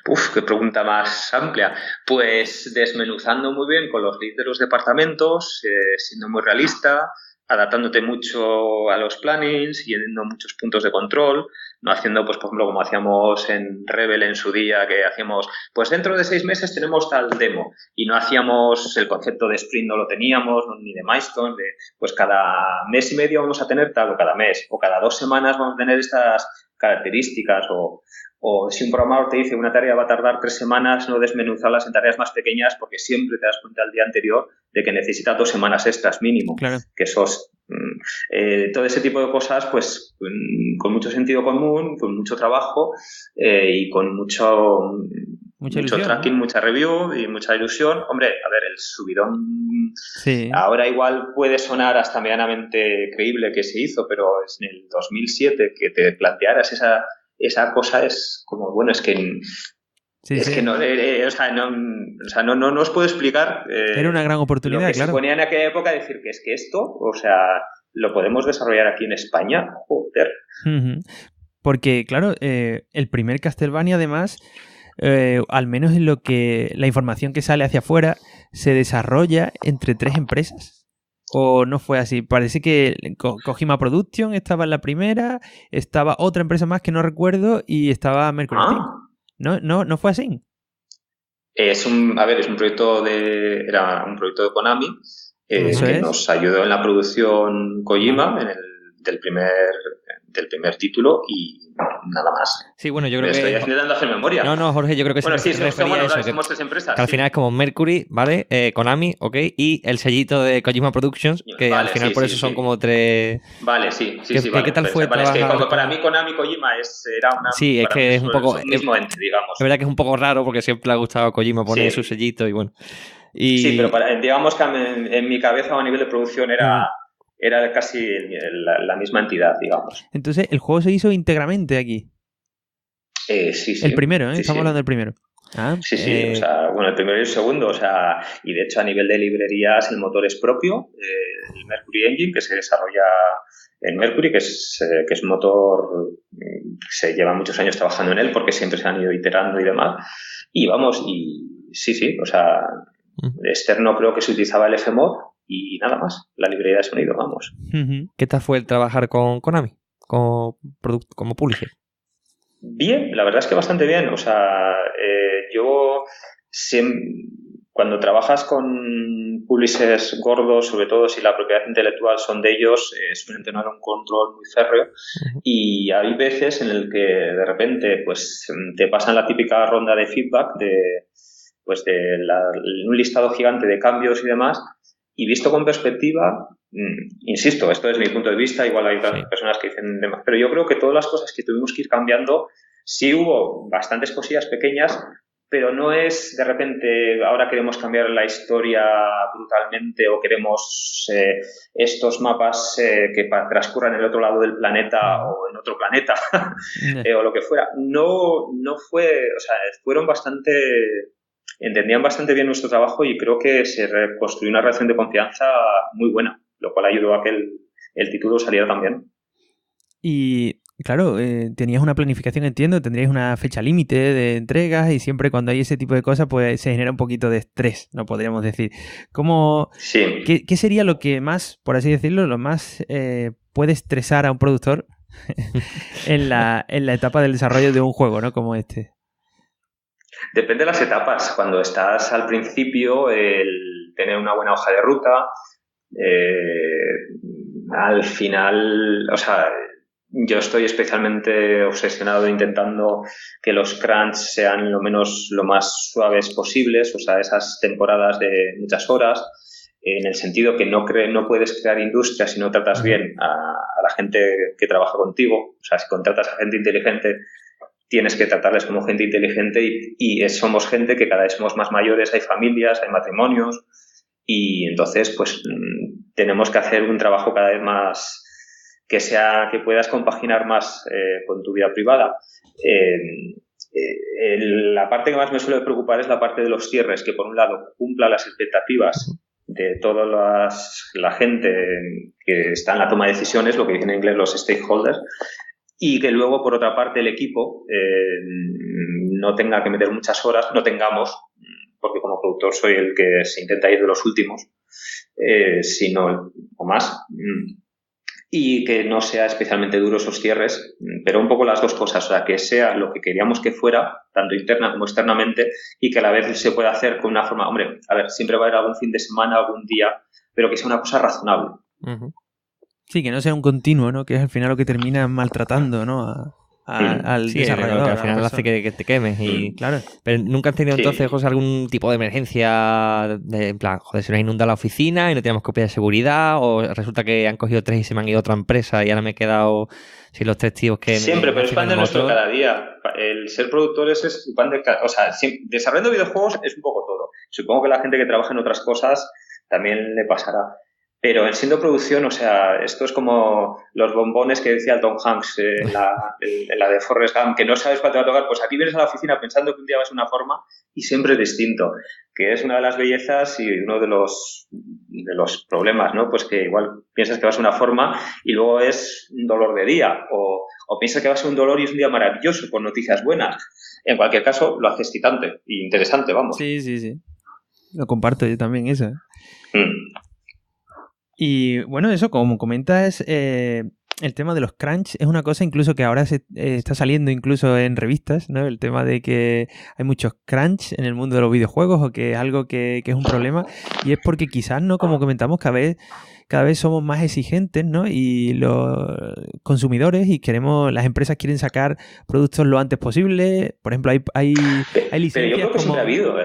Uf, qué pregunta más amplia. Pues desmenuzando muy bien con los leads de los departamentos, siendo muy realista, adaptándote mucho a los plannings, yendo muchos puntos de control, no haciendo, pues por ejemplo, como hacíamos en Rebel en su día, que hacíamos, pues dentro de 6 meses tenemos tal demo, y no hacíamos el concepto de sprint, no lo teníamos, ni de milestone, de pues cada mes y medio vamos a tener tal, o cada mes, o cada 2 semanas vamos a tener estas características, o si un programador te dice una tarea va a tardar 3 semanas, no desmenuzarlas en tareas más pequeñas porque siempre te das cuenta el día anterior de que necesitas 2 semanas extras mínimo. Claro. Que todo ese tipo de cosas, pues con mucho sentido común, con mucho trabajo y con mucho ilusión, tracking, ¿no? Mucha review y mucha ilusión. Hombre, a ver, el subidón sí. Ahora igual puede sonar hasta medianamente creíble que se hizo, pero es en el 2007 que te plantearas esa cosa es como, bueno, es que que no, no os puedo explicar. Era una gran oportunidad, lo que claro. suponía en aquella época decir que es que esto, o sea, lo podemos desarrollar aquí en España. Joder. Porque, claro, el primer Castlevania, además, al menos en lo que la información que sale hacia afuera, se desarrolla entre 3 empresas. ¿O no fue así? Parece que Kojima Production estaba en la primera, estaba otra empresa más que no recuerdo y estaba Mercury Steam. ¿No fue así? Es un proyecto era un proyecto de Konami que nos ayudó en la producción Kojima del primer título y nada más. Sí, bueno, yo creo que... Estoy intentando hacer memoria. No, Jorge, yo creo que bueno, sí se refería a eso. Somos 3 empresas. Que al final es como Mercury, ¿vale? Konami, ok, y el sellito de Kojima Productions, que vale, al final por eso son como 3... Vale, sí. ¿Qué tal fue es que para mí Konami Kojima era una... Sí, es que es un poco... el mismo ente, digamos. Es verdad que es un poco raro porque siempre le ha gustado a Kojima poner su sellito y bueno... Sí, pero digamos que en mi cabeza o a nivel de producción era casi la misma entidad, digamos. Entonces, el juego se hizo íntegramente aquí. Sí. El primero, ¿eh? Sí, Estamos hablando del primero. Sí. O sea, bueno, el primero y el segundo, o sea, y de hecho a nivel de librerías el motor es propio, el Mercury Engine, que se desarrolla en Mercury, que es un motor que se lleva muchos años trabajando en él porque siempre se han ido iterando y demás. Y vamos, sí, o sea, de externo creo que se utilizaba el Fmod y nada más, la librería de sonido, vamos. ¿Qué tal fue el trabajar con Konami como publisher? Bien, la verdad es que bastante bien. O sea, yo cuando trabajas con publishers gordos, sobre todo si la propiedad intelectual son de ellos, suelen tener un control muy férreo y hay veces en el que de repente pues te pasan la típica ronda de feedback de un listado gigante de cambios y demás, y visto con perspectiva, insisto, esto es mi punto de vista, igual hay otras personas que dicen demás, pero yo creo que todas las cosas que tuvimos que ir cambiando, sí hubo bastantes cosillas pequeñas, pero no es de repente ahora queremos cambiar la historia brutalmente o queremos estos mapas que transcurran en el otro lado del planeta o en otro planeta o lo que fuera. No fue, o sea, entendían bastante bien nuestro trabajo y creo que se reconstruyó una relación de confianza muy buena, lo cual ayudó a que el título saliera tan bien. Y claro, tenías una planificación, entiendo, tendríais una fecha límite de entregas y siempre cuando hay ese tipo de cosas pues se genera un poquito de estrés, no podríamos decir. Sí. ¿Qué sería lo que más, por así decirlo, lo más puede estresar a un productor en la etapa del desarrollo de un juego, ¿no? Como este? Depende de las etapas. Cuando estás al principio, el tener una buena hoja de ruta, al final, o sea, yo estoy especialmente obsesionado intentando que los crunch sean lo más suaves posibles, o sea, esas temporadas de muchas horas, en el sentido que no puedes crear industria si no tratas bien a la gente que trabaja contigo. O sea, si contratas a gente inteligente, tienes que tratarles como gente inteligente y somos gente que cada vez somos más mayores, hay familias, hay matrimonios y entonces pues tenemos que hacer un trabajo cada vez más que puedas compaginar más con tu vida privada. La parte que más me suele preocupar es la parte de los cierres, que por un lado cumpla las expectativas de toda la gente que está en la toma de decisiones, lo que dicen en inglés los stakeholders, y que luego, por otra parte, el equipo no tenga que meter muchas horas, no tengamos, porque como productor soy el que se intenta ir de los últimos, sino o más, y que no sea especialmente duro esos cierres, pero un poco las dos cosas, o sea, que sea lo que queríamos que fuera, tanto interna como externamente, y que a la vez se pueda hacer con una forma, hombre, a ver, siempre va a haber algún fin de semana, algún día, pero que sea una cosa razonable. Uh-huh. Sí, que no sea un continuo, ¿no? Que es al final lo que termina maltratando, ¿no? Al desarrollador. Que al final hace que te quemes. Y... Claro. Pero ¿nunca has tenido entonces, José, algún tipo de emergencia? En plan, joder, se nos inunda la oficina y no tenemos copia de seguridad, o resulta que han cogido 3 y se me han ido a otra empresa y ahora me he quedado sin los 3 tíos que... Siempre, pero es pan de nuestro cada día. El ser productores es pan de cada... O sea, desarrollando videojuegos es un poco todo. Supongo que la gente que trabaja en otras cosas también le pasará. Pero en siendo producción, o sea, esto es como los bombones que decía el Tom Hanks en la de Forrest Gump, que no sabes cuál te va a tocar. Pues aquí vienes a la oficina pensando que un día va a ser una forma y siempre es distinto, que es una de las bellezas y uno de los problemas, ¿no? Pues que igual piensas que va a ser una forma y luego es un dolor de día, o piensas que va a ser un dolor y es un día maravilloso con noticias buenas. En cualquier caso, lo hace excitante e interesante, vamos. Sí. Lo comparto yo también, eso. Y bueno, eso, como comentas, el tema de los crunch es una cosa incluso que ahora se está saliendo incluso en revistas, ¿no? El tema de que hay muchos crunch en el mundo de los videojuegos, o que es algo que es un problema, y es porque quizás, ¿no? Como comentamos, cada vez somos más exigentes, ¿no? Y los consumidores las empresas quieren sacar productos lo antes posible. Por ejemplo, hay licencias. Pero yo creo que siempre ha habido,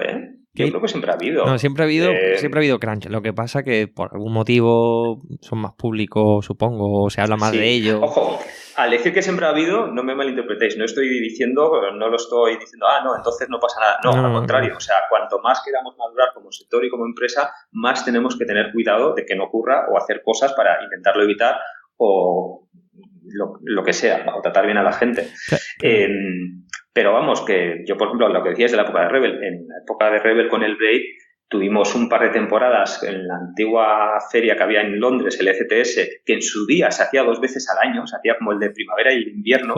Yo creo que siempre ha habido. No, siempre ha habido crunch. Lo que pasa que por algún motivo son más públicos, supongo, o se habla más de ellos. Ojo, al decir que siempre ha habido, no me malinterpretéis. No lo estoy diciendo, no, entonces no pasa nada. No, al contrario. O sea, cuanto más queramos madurar como sector y como empresa, más tenemos que tener cuidado de que no ocurra, o hacer cosas para intentarlo evitar, o lo que sea, o tratar bien a la gente. Pero vamos, que yo, por ejemplo, lo que decías de la época de Rebel, en la época de Rebel con el Blade tuvimos un par de temporadas en la antigua feria que había en Londres, el ECTS, que en su día se hacía 2 veces al año, se hacía como el de primavera y el invierno,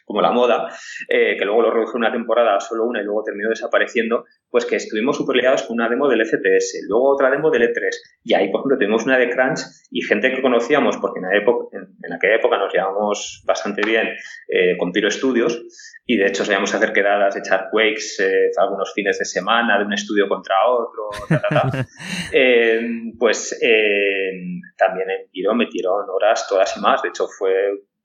como la moda, que luego lo redujo una temporada a solo una y luego terminó desapareciendo, pues que estuvimos súper ligados con una demo del ECTS, luego otra demo del E3, y ahí, por ejemplo, tuvimos una de Crunch y gente que conocíamos, porque en aquella época nos llevamos bastante bien con Pyro Studios, y de hecho sabíamos hacer quedadas, echar quakes algunos fines de semana de un estudio contra otro, también en Pyro metieron horas todas y más. De hecho,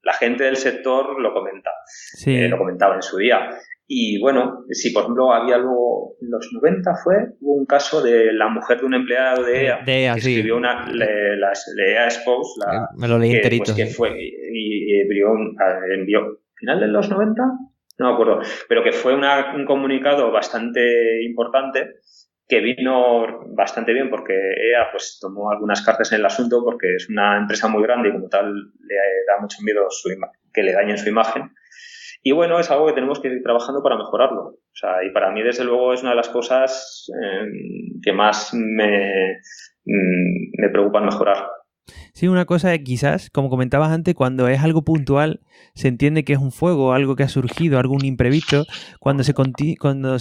la gente del sector lo comentaba en su día. Y bueno, si por ejemplo había luego en los 90 hubo un caso de la mujer de un empleado de EA, que escribió la EA Expose, me lo leí enterito. Pues que fue y envió final de los 90, no me acuerdo, pero que fue un comunicado bastante importante, que vino bastante bien porque EA pues tomó algunas cartas en el asunto, porque es una empresa muy grande y como tal le da mucho miedo que le dañen su imagen. Y bueno, es algo que tenemos que ir trabajando para mejorarlo. O sea, y para mí, desde luego, es una de las cosas que más me preocupan mejorar. Sí, una cosa es quizás, como comentabas antes, cuando es algo puntual, se entiende que es un fuego, algo que ha surgido, algún imprevisto. Cuando se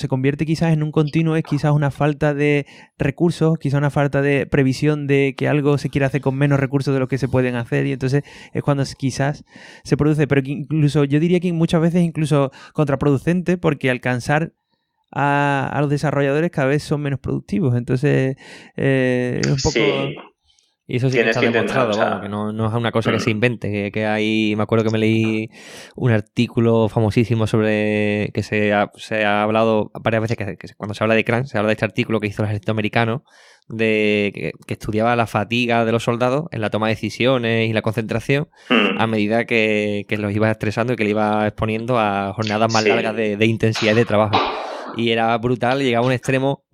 convierte quizás en un continuo, es quizás una falta de recursos, quizás una falta de previsión de que algo se quiere hacer con menos recursos de los que se pueden hacer, y entonces es cuando quizás se produce. Pero que incluso, yo diría que muchas veces incluso contraproducente, porque alcanzar a los desarrolladores cada vez son menos productivos. Entonces, es un poco... Sí. Y eso sí que está demostrado, vamos, que no es una cosa que se invente, que hay, me acuerdo que me leí un artículo famosísimo sobre que se ha hablado varias veces, que cuando se habla de crunch, se habla de este artículo que hizo el ejército americano, que estudiaba la fatiga de los soldados en la toma de decisiones y la concentración a medida que los iba estresando y que le iba exponiendo a jornadas más largas de intensidad y de trabajo. Y era brutal, llegaba a un extremo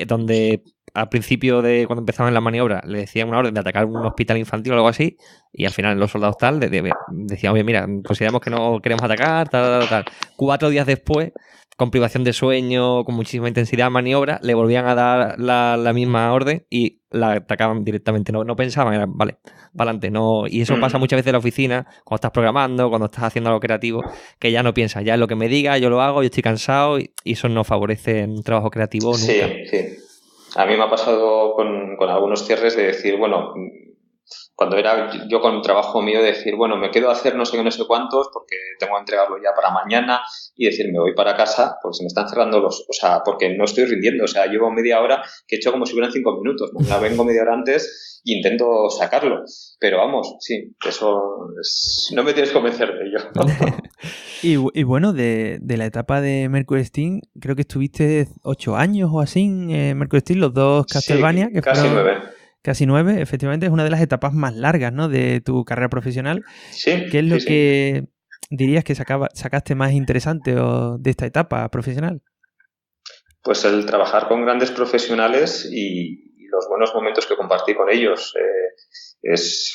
donde al principio de cuando empezaban la maniobra le decían una orden de atacar un hospital infantil o algo así, y al final los soldados tal decían, oye, mira, consideramos que no queremos atacar, tal. 4 días después, con privación de sueño, con muchísima intensidad, maniobra, le volvían a dar la misma orden y la atacaban directamente. No pensaban, era, vale, para adelante. No, y eso pasa muchas veces en la oficina, cuando estás programando, cuando estás haciendo algo creativo, que ya no piensas, ya es lo que me diga, yo lo hago, yo estoy cansado, y eso no favorece un trabajo creativo nunca. Sí. A mí me ha pasado con algunos cierres de decir, bueno, cuando era yo con trabajo mío, de decir, bueno, me quedo a hacer no sé qué, no sé cuántos porque tengo que entregarlo ya para mañana, y decir, me voy para casa porque se me están cerrando o sea, porque no estoy rindiendo, o sea, llevo media hora que he hecho como si hubieran 5 minutos, la vengo media hora antes e intento sacarlo, pero vamos, sí, eso no me tienes que convencer de ello. Y bueno, de la etapa de Mercury Steam, creo que estuviste 8 años o así en Mercury Steam, los dos Castlevania, sí, que casi fueron 9. Casi 9, efectivamente, es una de las etapas más largas, ¿no?, de tu carrera profesional. Sí. ¿Qué es lo que dirías que sacaste más interesante de esta etapa profesional? Pues el trabajar con grandes profesionales y los buenos momentos que compartí con ellos.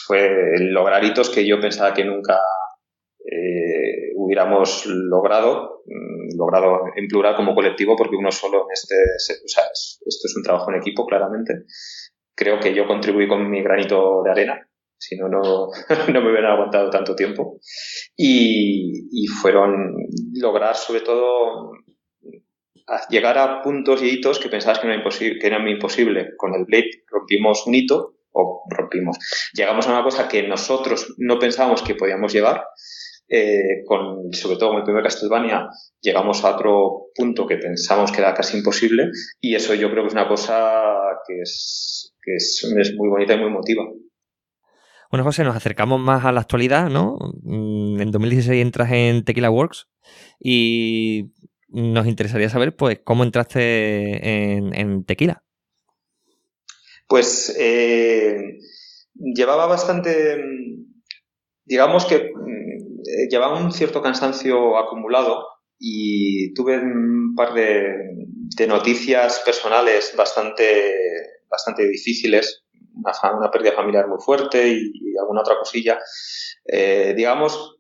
Fue el lograr hitos que yo pensaba que nunca hubiéramos logrado en plural como colectivo, porque uno solo en esto es un trabajo en equipo, claramente. Creo que yo contribuí con mi granito de arena, si no me hubieran aguantado tanto tiempo. Y fueron lograr, sobre todo, llegar a puntos y hitos que pensabas que eran imposible. Con el Blade rompimos un hito, llegamos a una cosa que nosotros no pensábamos que podíamos llegar. Sobre todo con el primer Castlevania llegamos a otro punto que pensamos que era casi imposible, y eso yo creo que es una cosa que es muy bonita y muy emotiva. Bueno, José, nos acercamos más a la actualidad, ¿no? En 2016 entras en Tequila Works y nos interesaría saber, pues, cómo entraste en Tequila. Pues llevaba bastante, digamos que llevaba un cierto cansancio acumulado, y tuve un par de noticias personales bastante difíciles, una pérdida familiar muy fuerte y alguna otra cosilla. Digamos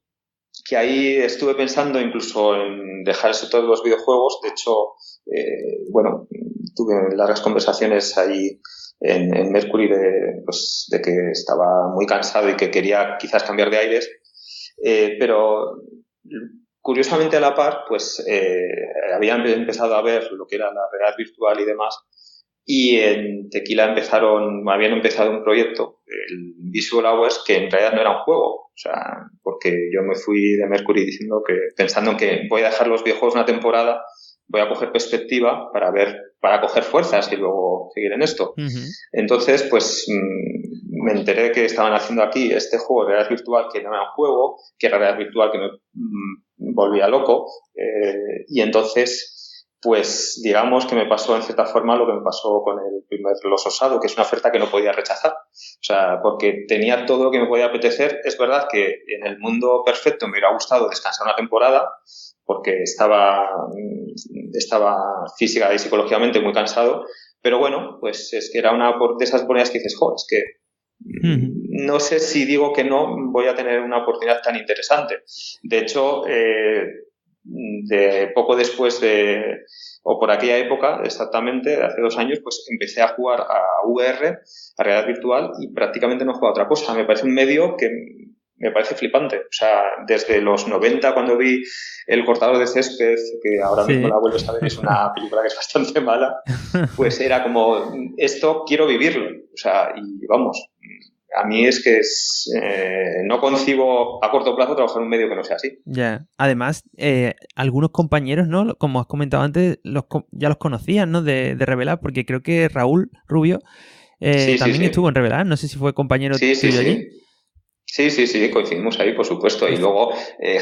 que ahí estuve pensando incluso en dejar el sector de los videojuegos. De hecho, tuve largas conversaciones ahí en Mercury de que estaba muy cansado y que quería quizás cambiar de aires. Pero curiosamente, a la par, pues habían empezado a ver lo que era la realidad virtual y demás, y en Tequila habían empezado un proyecto, el Visual Hours, que en realidad no era un juego, o sea, porque yo me fui de Mercury pensando en que voy a dejar los videojuegos una temporada, voy a coger perspectiva para coger fuerzas y luego seguir en esto. Uh-huh. Entonces, pues me enteré que estaban haciendo aquí este juego de realidad virtual, que no era un juego, que era realidad virtual, que me volvía loco, y entonces, pues digamos que me pasó en cierta forma lo que me pasó con el primer Los Osado, que es una oferta que no podía rechazar, o sea, porque tenía todo lo que me podía apetecer. Es verdad que en el mundo perfecto me hubiera gustado descansar una temporada, porque estaba física y psicológicamente muy cansado, pero bueno, pues es que era una de esas oportunidades que dices, es que no sé si digo que no voy a tener una oportunidad tan interesante. De hecho, de poco después o por aquella época, exactamente, hace 2 años, pues empecé a jugar a VR, a realidad virtual, y prácticamente no he jugado a otra cosa. Me parece un medio que me parece flipante. O sea, desde los 90, cuando vi El cortador de césped, que ahora mismo la vuelvo a ver, es una película que es bastante mala, pues era como, esto quiero vivirlo. O sea, y vamos, a mí es que no concibo a corto plazo trabajar en un medio que no sea así. Ya. Además, algunos compañeros, ¿no? Como has comentado antes, ya los conocían, ¿no? De Revelar, porque creo que Raúl Rubio también estuvo en Revelar. No sé si fue compañero tuyo allí. Sí, coincidimos ahí, por supuesto. Y luego,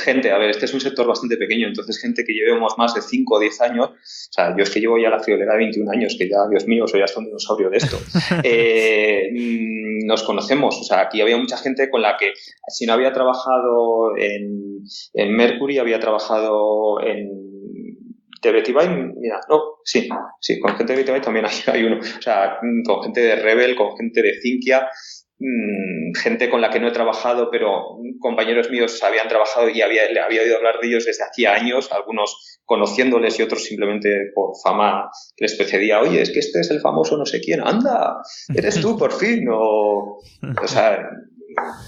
gente, este es un sector bastante pequeño, entonces gente que llevemos más de 5 o 10 años, o sea, yo es que llevo ya la friolera de 21 años, que ya, Dios mío, soy hasta un dinosaurio de esto. Nos conocemos, o sea, aquí había mucha gente con la que, si no había trabajado en Mercury, había trabajado de Betibai, mira, no, sí, con gente de Betibai también hay uno. O sea, con gente de Rebel, con gente de Zinkia, gente con la que no he trabajado, pero compañeros míos habían trabajado y había oído hablar de ellos desde hacía años, algunos conociéndoles y otros simplemente por fama que les precedía. Oye, es que este es el famoso no sé quién, anda, eres tú por fin. O sea,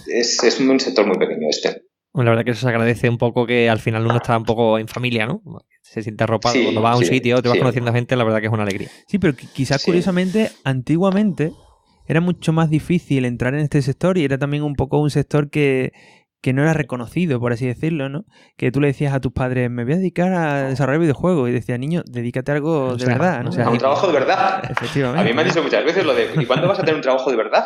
es un sector muy pequeño este. Bueno, la verdad que eso se agradece un poco, que al final uno está un poco en familia, ¿no? Se siente arropado. Sí, cuando vas a un sitio, te vas conociendo a gente, la verdad que es una alegría. Sí, pero quizás curiosamente, antiguamente era mucho más difícil entrar en este sector y era también un poco un sector que no era reconocido, por así decirlo, ¿no? Que tú le decías a tus padres, me voy a dedicar a desarrollar videojuegos, y decía, niño, dedícate a algo de verdad, ¿no? A un trabajo de verdad. Efectivamente. A mí me han dicho muchas veces lo de, ¿y cuándo vas a tener un trabajo de verdad?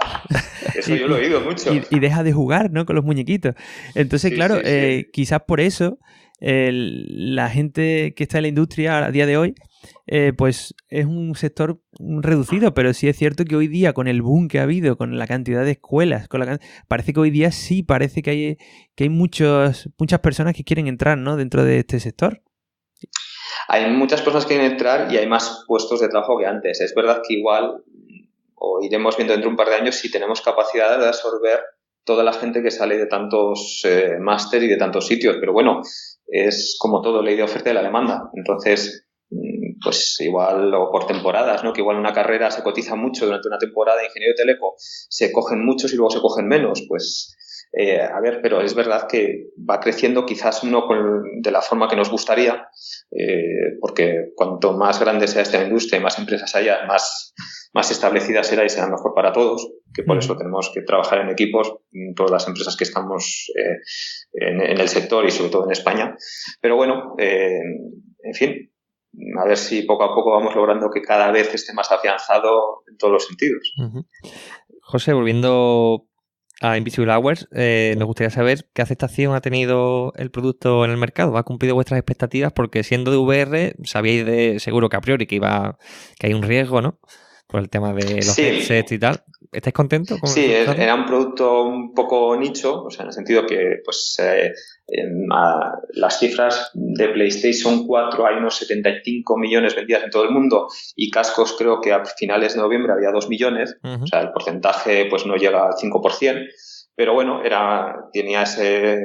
Eso yo lo he oído mucho. Y deja de jugar, ¿no? Con los muñequitos. Entonces, claro, quizás por eso la gente que está en la industria a día de hoy, pues es un sector reducido, pero sí es cierto que hoy día, con el boom que ha habido, con la cantidad de escuelas, parece que hoy día sí parece que hay muchas personas que quieren entrar, ¿no? Dentro de este sector. Hay muchas personas que quieren entrar y hay más puestos de trabajo que antes. Es verdad que igual, o iremos viendo dentro de un par de años, si tenemos capacidad de absorber toda la gente que sale de tantos máster y de tantos sitios, pero bueno, es como todo, ley de oferta y la demanda. Entonces, pues igual, o por temporadas, ¿no? Que igual una carrera se cotiza mucho durante una temporada de ingeniero de teleco, se cogen muchos y luego se cogen menos, pues a ver, pero es verdad que va creciendo, quizás no de la forma que nos gustaría, porque cuanto más grande sea esta industria y más empresas haya, más establecida será y será mejor para todos, que por eso tenemos que trabajar en equipos, todas las empresas que estamos en el sector y sobre todo en España. Pero bueno, en fin, a ver si poco a poco vamos logrando que cada vez esté más afianzado en todos los sentidos. Uh-huh. José, volviendo a Invisible Hours, nos gustaría saber qué aceptación ha tenido el producto en el mercado. ¿Ha cumplido vuestras expectativas? Porque siendo de VR, sabíais seguro que a priori que hay un riesgo, ¿no? Por el tema de los headsets y tal. ¿Estáis contentos con Sí, era un producto un poco nicho, o sea, en el sentido que pues las cifras de PlayStation 4 hay unos 75 millones vendidas en todo el mundo y cascos creo que a finales de noviembre había 2 millones, o sea, el porcentaje pues no llega al 5%, pero bueno, tenía ese...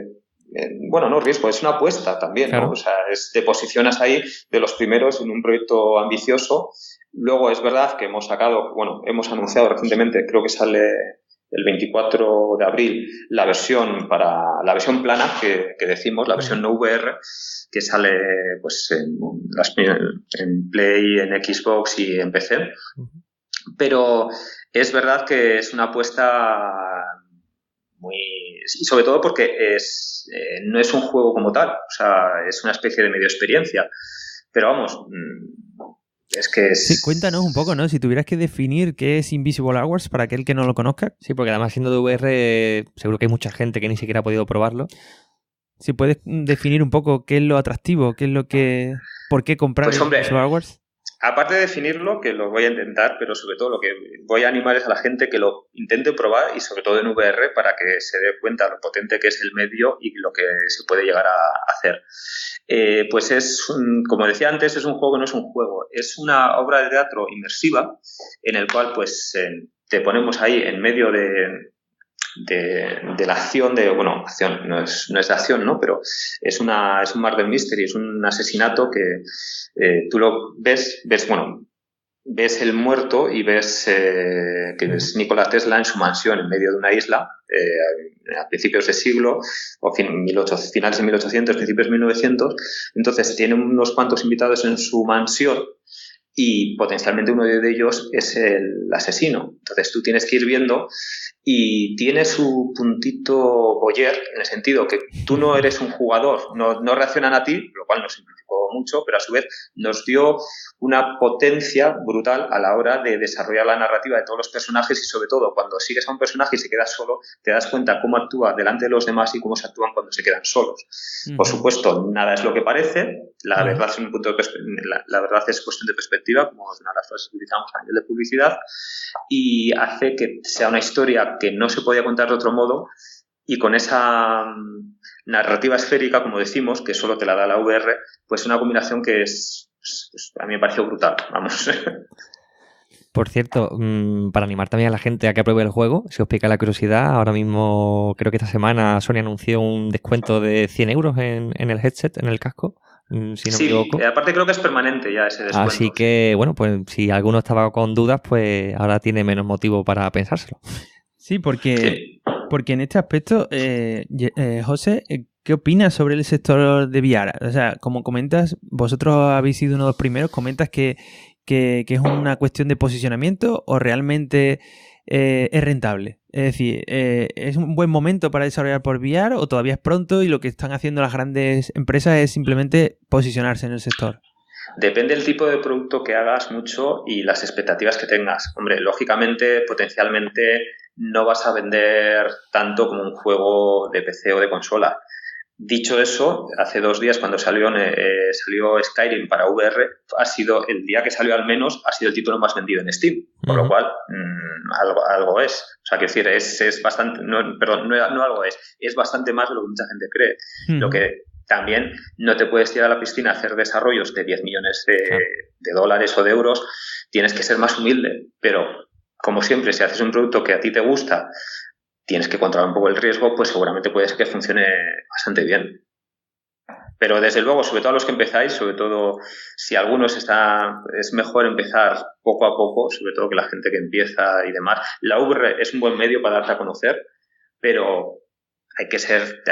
Bueno, no riesgo, es una apuesta también, claro. ¿No? O sea, te posicionas ahí de los primeros en un proyecto ambicioso. Luego es verdad que hemos anunciado recientemente, creo que sale el 24 de abril, la versión plana que decimos, la versión no VR, que sale pues en Play, en Xbox y en PC. Pero es verdad que es una apuesta y sobre todo porque no es un juego como tal, o sea, es una especie de medio experiencia. Pero vamos, es que Sí, cuéntanos un poco, ¿no? Si tuvieras que definir qué es Invisible Hours para aquel que no lo conozca. Sí, porque además siendo de VR, seguro que hay mucha gente que ni siquiera ha podido probarlo. Si puedes definir un poco qué es lo atractivo, por qué comprar pues, hombre, Invisible Hours. Aparte de definirlo, que lo voy a intentar, pero sobre todo lo que voy a animar es a la gente que lo intente probar y sobre todo en VR para que se dé cuenta lo potente que es el medio y lo que se puede llegar a hacer. Pues como decía antes, es un juego que no es un juego, es una obra de teatro inmersiva en el cual pues te ponemos ahí en medio de la acción acción, no es de acción, ¿no? Pero es un murder mystery, es un asesinato que tú lo ves el muerto y ves que es Nikola Tesla en su mansión en medio de una isla a principios de siglo, o finales de 1800, principios de 1900. Entonces tiene unos cuantos invitados en su mansión y potencialmente uno de ellos es el asesino. Entonces tú tienes que ir viendo y tiene su puntito voyeur en el sentido que tú no eres un jugador, no reaccionan a ti, lo cual nos simplificó mucho, pero a su vez nos dio una potencia brutal a la hora de desarrollar la narrativa de todos los personajes y sobre todo cuando sigues a un personaje y se queda solo, te das cuenta cómo actúa delante de los demás y cómo se actúan cuando se quedan solos. Uh-huh. Por supuesto, nada es lo que parece, la verdad es la verdad es cuestión de perspectiva, como una de las frases que utilizamos a nivel de publicidad, y hace que sea una historia que no se podía contar de otro modo y con esa narrativa esférica, como decimos, que solo te la da la VR, pues una combinación que a mí me pareció brutal, vamos. Por cierto, para animar también a la gente a que apruebe el juego, si os pica la curiosidad, ahora mismo creo que esta semana Sony anunció un descuento de 100 euros en el headset, en el casco, si no me equivoco. Sí, aparte creo que es permanente ya ese descuento. Así que, bueno, pues si alguno estaba con dudas, pues ahora tiene menos motivo para pensárselo. Sí, porque en este aspecto, José, ¿qué opinas sobre el sector de VR? O sea, como comentas, vosotros habéis sido uno de los primeros, comentas que es una cuestión de posicionamiento o realmente es rentable. Es decir, ¿es un buen momento para desarrollar por VR o todavía es pronto y lo que están haciendo las grandes empresas es simplemente posicionarse en el sector? Depende del tipo de producto que hagas mucho y las expectativas que tengas. Hombre, lógicamente, potencialmente no vas a vender tanto como un juego de PC o de consola. Dicho eso, hace 2 días cuando salió Skyrim para VR, ha sido el día que salió al menos, ha sido el título más vendido en Steam, por lo cual algo es. O sea, quiero decir, es bastante, es bastante más de lo que mucha gente cree. Lo que también no te puedes tirar a la piscina a hacer desarrollos de 10 millones de dólares o de euros, tienes que ser más humilde, pero como siempre, si haces un producto que a ti te gusta, tienes que controlar un poco el riesgo, pues seguramente puede ser que funcione bastante bien. Pero desde luego, sobre todo a los que empezáis, sobre todo si algunos es mejor empezar poco a poco, sobre todo que la gente que empieza y demás. La VR es un buen medio para darte a conocer, pero hay que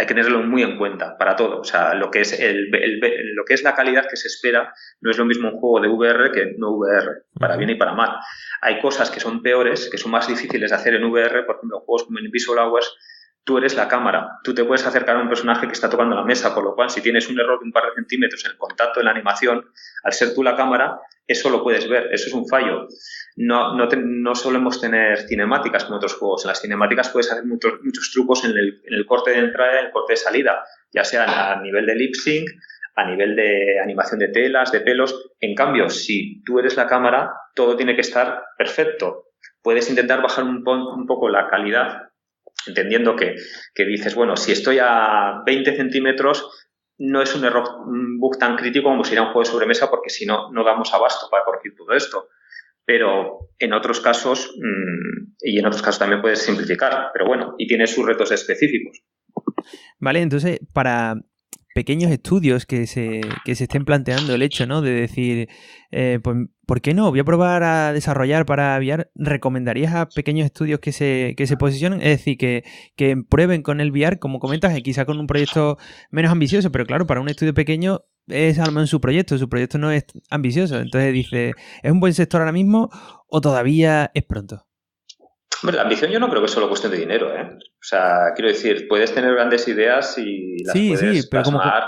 tenerlo muy en cuenta para todo. O sea, lo que es la calidad que se espera no es lo mismo un juego de VR que no VR, para bien y para mal. Hay cosas que son peores, que son más difíciles de hacer en VR, por ejemplo, juegos como en Visual Hours, tú eres la cámara, tú te puedes acercar a un personaje que está tocando la mesa, por lo cual si tienes un error de un par de centímetros en el contacto de la animación, al ser tú la cámara, eso lo puedes ver, eso es un fallo. No solemos tener cinemáticas como otros juegos. En las cinemáticas puedes hacer muchos trucos en el corte de entrada y en el corte de salida, ya sea a nivel de lip sync, a nivel de animación de telas, de pelos. En cambio, si tú eres la cámara, todo tiene que estar perfecto. Puedes intentar bajar un poco la calidad, entendiendo que dices, bueno, si estoy a 20 centímetros, no es un bug tan crítico como si era un juego de sobremesa, porque si no, no damos abasto para corregir todo esto. Pero en otros casos, y en otros casos también puedes simplificar, pero bueno, y tiene sus retos específicos. Vale, entonces, para pequeños estudios que se estén planteando el hecho, ¿no? De decir, pues, ¿por qué no? Voy a probar a desarrollar para VR. ¿Recomendarías a pequeños estudios que se posicionen? Es decir, que prueben con el VR, como comentas, quizá con un proyecto menos ambicioso, pero claro, para un estudio pequeño es al menos su proyecto no es ambicioso. Entonces dice, ¿es un buen sector ahora mismo o todavía es pronto? Hombre, la ambición yo no creo que es solo cuestión de dinero, ¿eh? O sea, quiero decir, puedes tener grandes ideas y las puedes pero plasmar.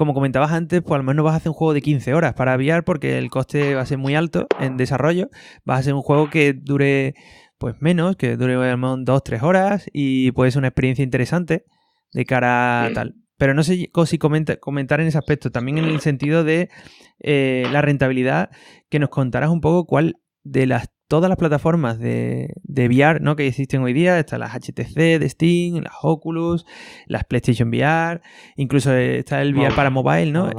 como comentabas antes, pues al menos vas a hacer un juego de 15 horas para VR porque el coste va a ser muy alto en desarrollo. Vas a hacer un juego que dure pues menos, que dure al menos 2-3 horas y puede ser una experiencia interesante de cara a tal. Pero no sé si comentar en ese aspecto, también en el sentido de la rentabilidad, que nos contaras un poco cuál de todas las plataformas de VR, ¿no? que existen hoy día, están las HTC de Steam, las Oculus, las PlayStation VR, incluso está el VR para mobile, ¿no?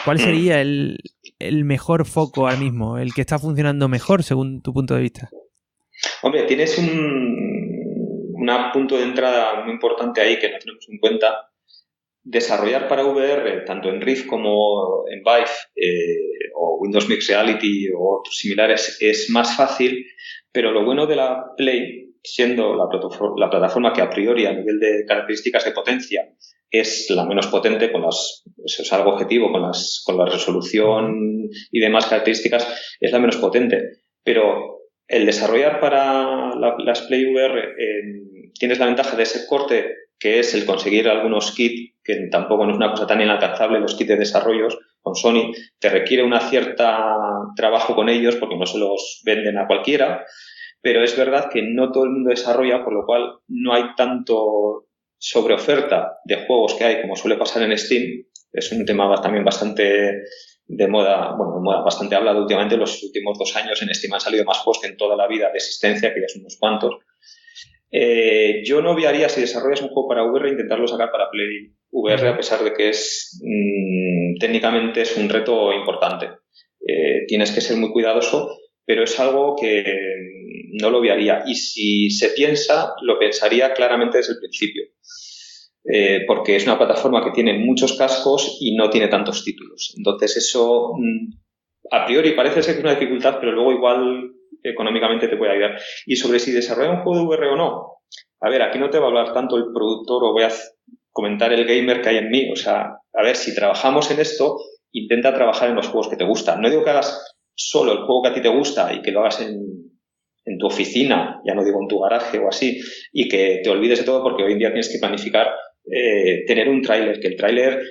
¿Cuál sería el mejor foco ahora mismo, el que está funcionando mejor según tu punto de vista? Hombre, tienes un punto de entrada muy importante ahí que no tenemos en cuenta. Desarrollar para VR, tanto en Rift como en Vive o Windows Mixed Reality o otros similares, es más fácil, pero lo bueno de la Play, siendo la plataforma que a priori a nivel de características de potencia es la menos potente, eso es algo objetivo, con la resolución y demás características, es la menos potente. Pero el desarrollar para las Play VR tienes la ventaja de ese corte, que es el conseguir algunos kits, que tampoco no es una cosa tan inalcanzable, los kits de desarrollos con Sony, te requiere una cierta trabajo con ellos porque no se los venden a cualquiera, pero es verdad que no todo el mundo desarrolla, por lo cual no hay tanto sobreoferta de juegos que hay como suele pasar en Steam. Es un tema también bastante de moda, bastante hablado últimamente. Los últimos 2 años en Steam han salido más juegos que en toda la vida de existencia, que ya son unos cuantos. Yo no obviaría, si desarrollas un juego para VR, intentarlo sacar para Play VR, a pesar de que es técnicamente es un reto importante. Tienes que ser muy cuidadoso, pero es algo que no lo obviaría. Y si se piensa, lo pensaría claramente desde el principio. Porque es una plataforma que tiene muchos cascos y no tiene tantos títulos. Entonces eso, a priori, parece ser que es una dificultad, pero luego igual económicamente te puede ayudar. Y sobre si desarrolla un juego de VR o no, a ver, aquí no te va a hablar tanto el productor o voy a comentar el gamer que hay en mí. O sea, a ver, si trabajamos en esto, intenta trabajar en los juegos que te gustan. No digo que hagas solo el juego que a ti te gusta y que lo hagas en tu oficina, ya no digo en tu garaje o así, y que te olvides de todo, porque hoy en día tienes que planificar tener un tráiler, que el tráiler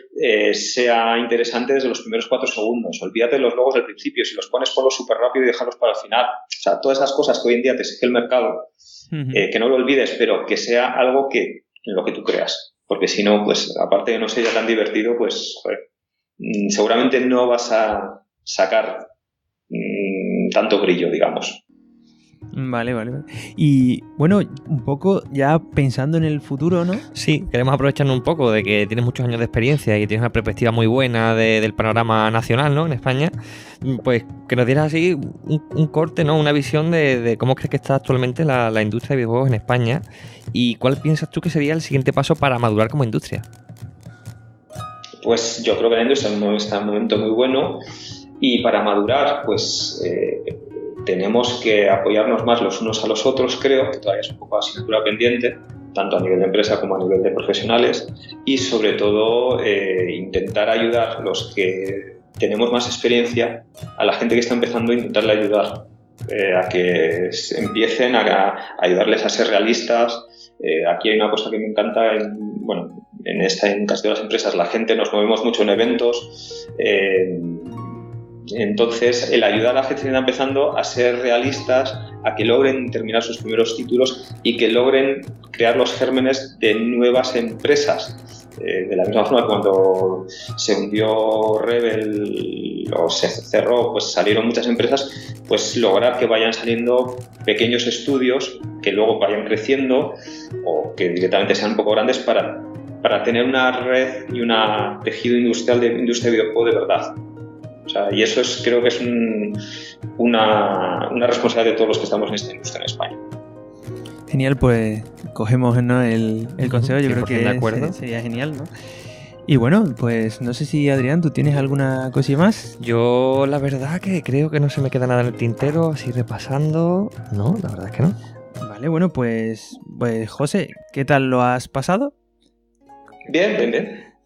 sea interesante desde los primeros 4 segundos. Olvídate de los logos del principio, si los pones, ponlos súper rápido y déjalos para el final. O sea, todas esas cosas que hoy en día te exige el mercado, que no lo olvides, pero que sea algo en lo que tú creas. Porque si no, pues aparte de no ser ya tan divertido, pues joder, seguramente no vas a sacar tanto brillo, digamos. Vale. Y bueno, un poco ya pensando en el futuro, ¿no? Sí, queremos aprovecharnos un poco de que tienes muchos años de experiencia y tienes una perspectiva muy buena del panorama nacional, ¿no? En España, pues que nos dieras así un corte, ¿no? Una visión de cómo crees que está actualmente la industria de videojuegos en España y cuál piensas tú que sería el siguiente paso para madurar como industria. Pues yo creo que la industria está en un momento muy bueno y para madurar, pues tenemos que apoyarnos más los unos a los otros, creo, que todavía es un poco asignatura pendiente, tanto a nivel de empresa como a nivel de profesionales, y sobre todo intentar ayudar los que tenemos más experiencia, a la gente que está empezando, intentarle ayudar a que empiecen a ayudarles a ser realistas. Aquí hay una cosa que me encanta, en casi todas las empresas la gente nos movemos mucho en eventos, entonces el ayudar a la gente que está empezando a ser realistas, a que logren terminar sus primeros títulos y que logren crear los gérmenes de nuevas empresas. De la misma forma que cuando se hundió Rebel o se cerró, pues salieron muchas empresas, pues lograr que vayan saliendo pequeños estudios que luego vayan creciendo o que directamente sean un poco grandes para tener una red y un tejido industrial de industria de videojuegos de verdad. O sea, y eso creo que es una responsabilidad de todos los que estamos en esta industria en España. Genial, pues cogemos, ¿no? el consejo, yo creo que de acuerdo. Sería genial, ¿no? Y bueno, pues no sé si Adrián, ¿tú tienes alguna cosilla más? Yo la verdad que creo que no se me queda nada en el tintero, así repasando. No, la verdad es que no. Vale, bueno, pues José, ¿qué tal lo has pasado? Bien.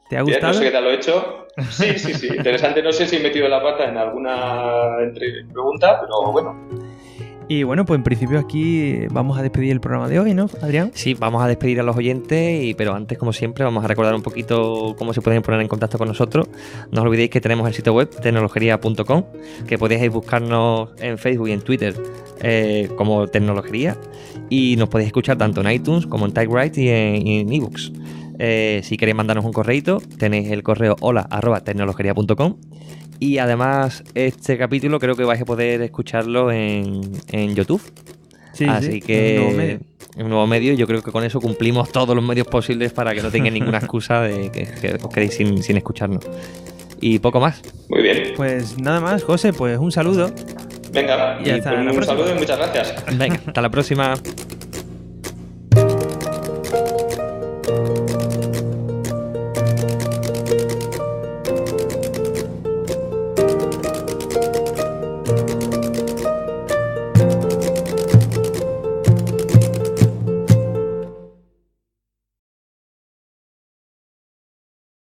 ¿Te ha gustado? Bien, no sé qué tal lo he hecho. Sí. Interesante. No sé si he metido la pata en alguna pregunta, pero bueno. Y bueno, pues en principio aquí vamos a despedir el programa de hoy, ¿no, Adrián? Sí, vamos a despedir a los oyentes, pero antes, como siempre, vamos a recordar un poquito cómo se pueden poner en contacto con nosotros. No os olvidéis que tenemos el sitio web tecnologería.com, que podéis buscarnos en Facebook y en Twitter como Tecnologería, y nos podéis escuchar tanto en iTunes como en Typewriter y en ebooks. Si queréis mandarnos un correíto, tenéis el correo hola@tecnologería.com. Y además, este capítulo creo que vais a poder escucharlo en YouTube. Sí, así que un nuevo medio. Yo creo que con eso cumplimos todos los medios posibles para que no tengáis ninguna excusa de que os quedéis sin escucharnos. Y poco más. Muy bien. Pues nada más, José, pues un saludo. Venga, y hasta un saludo y muchas gracias. Venga, hasta la próxima.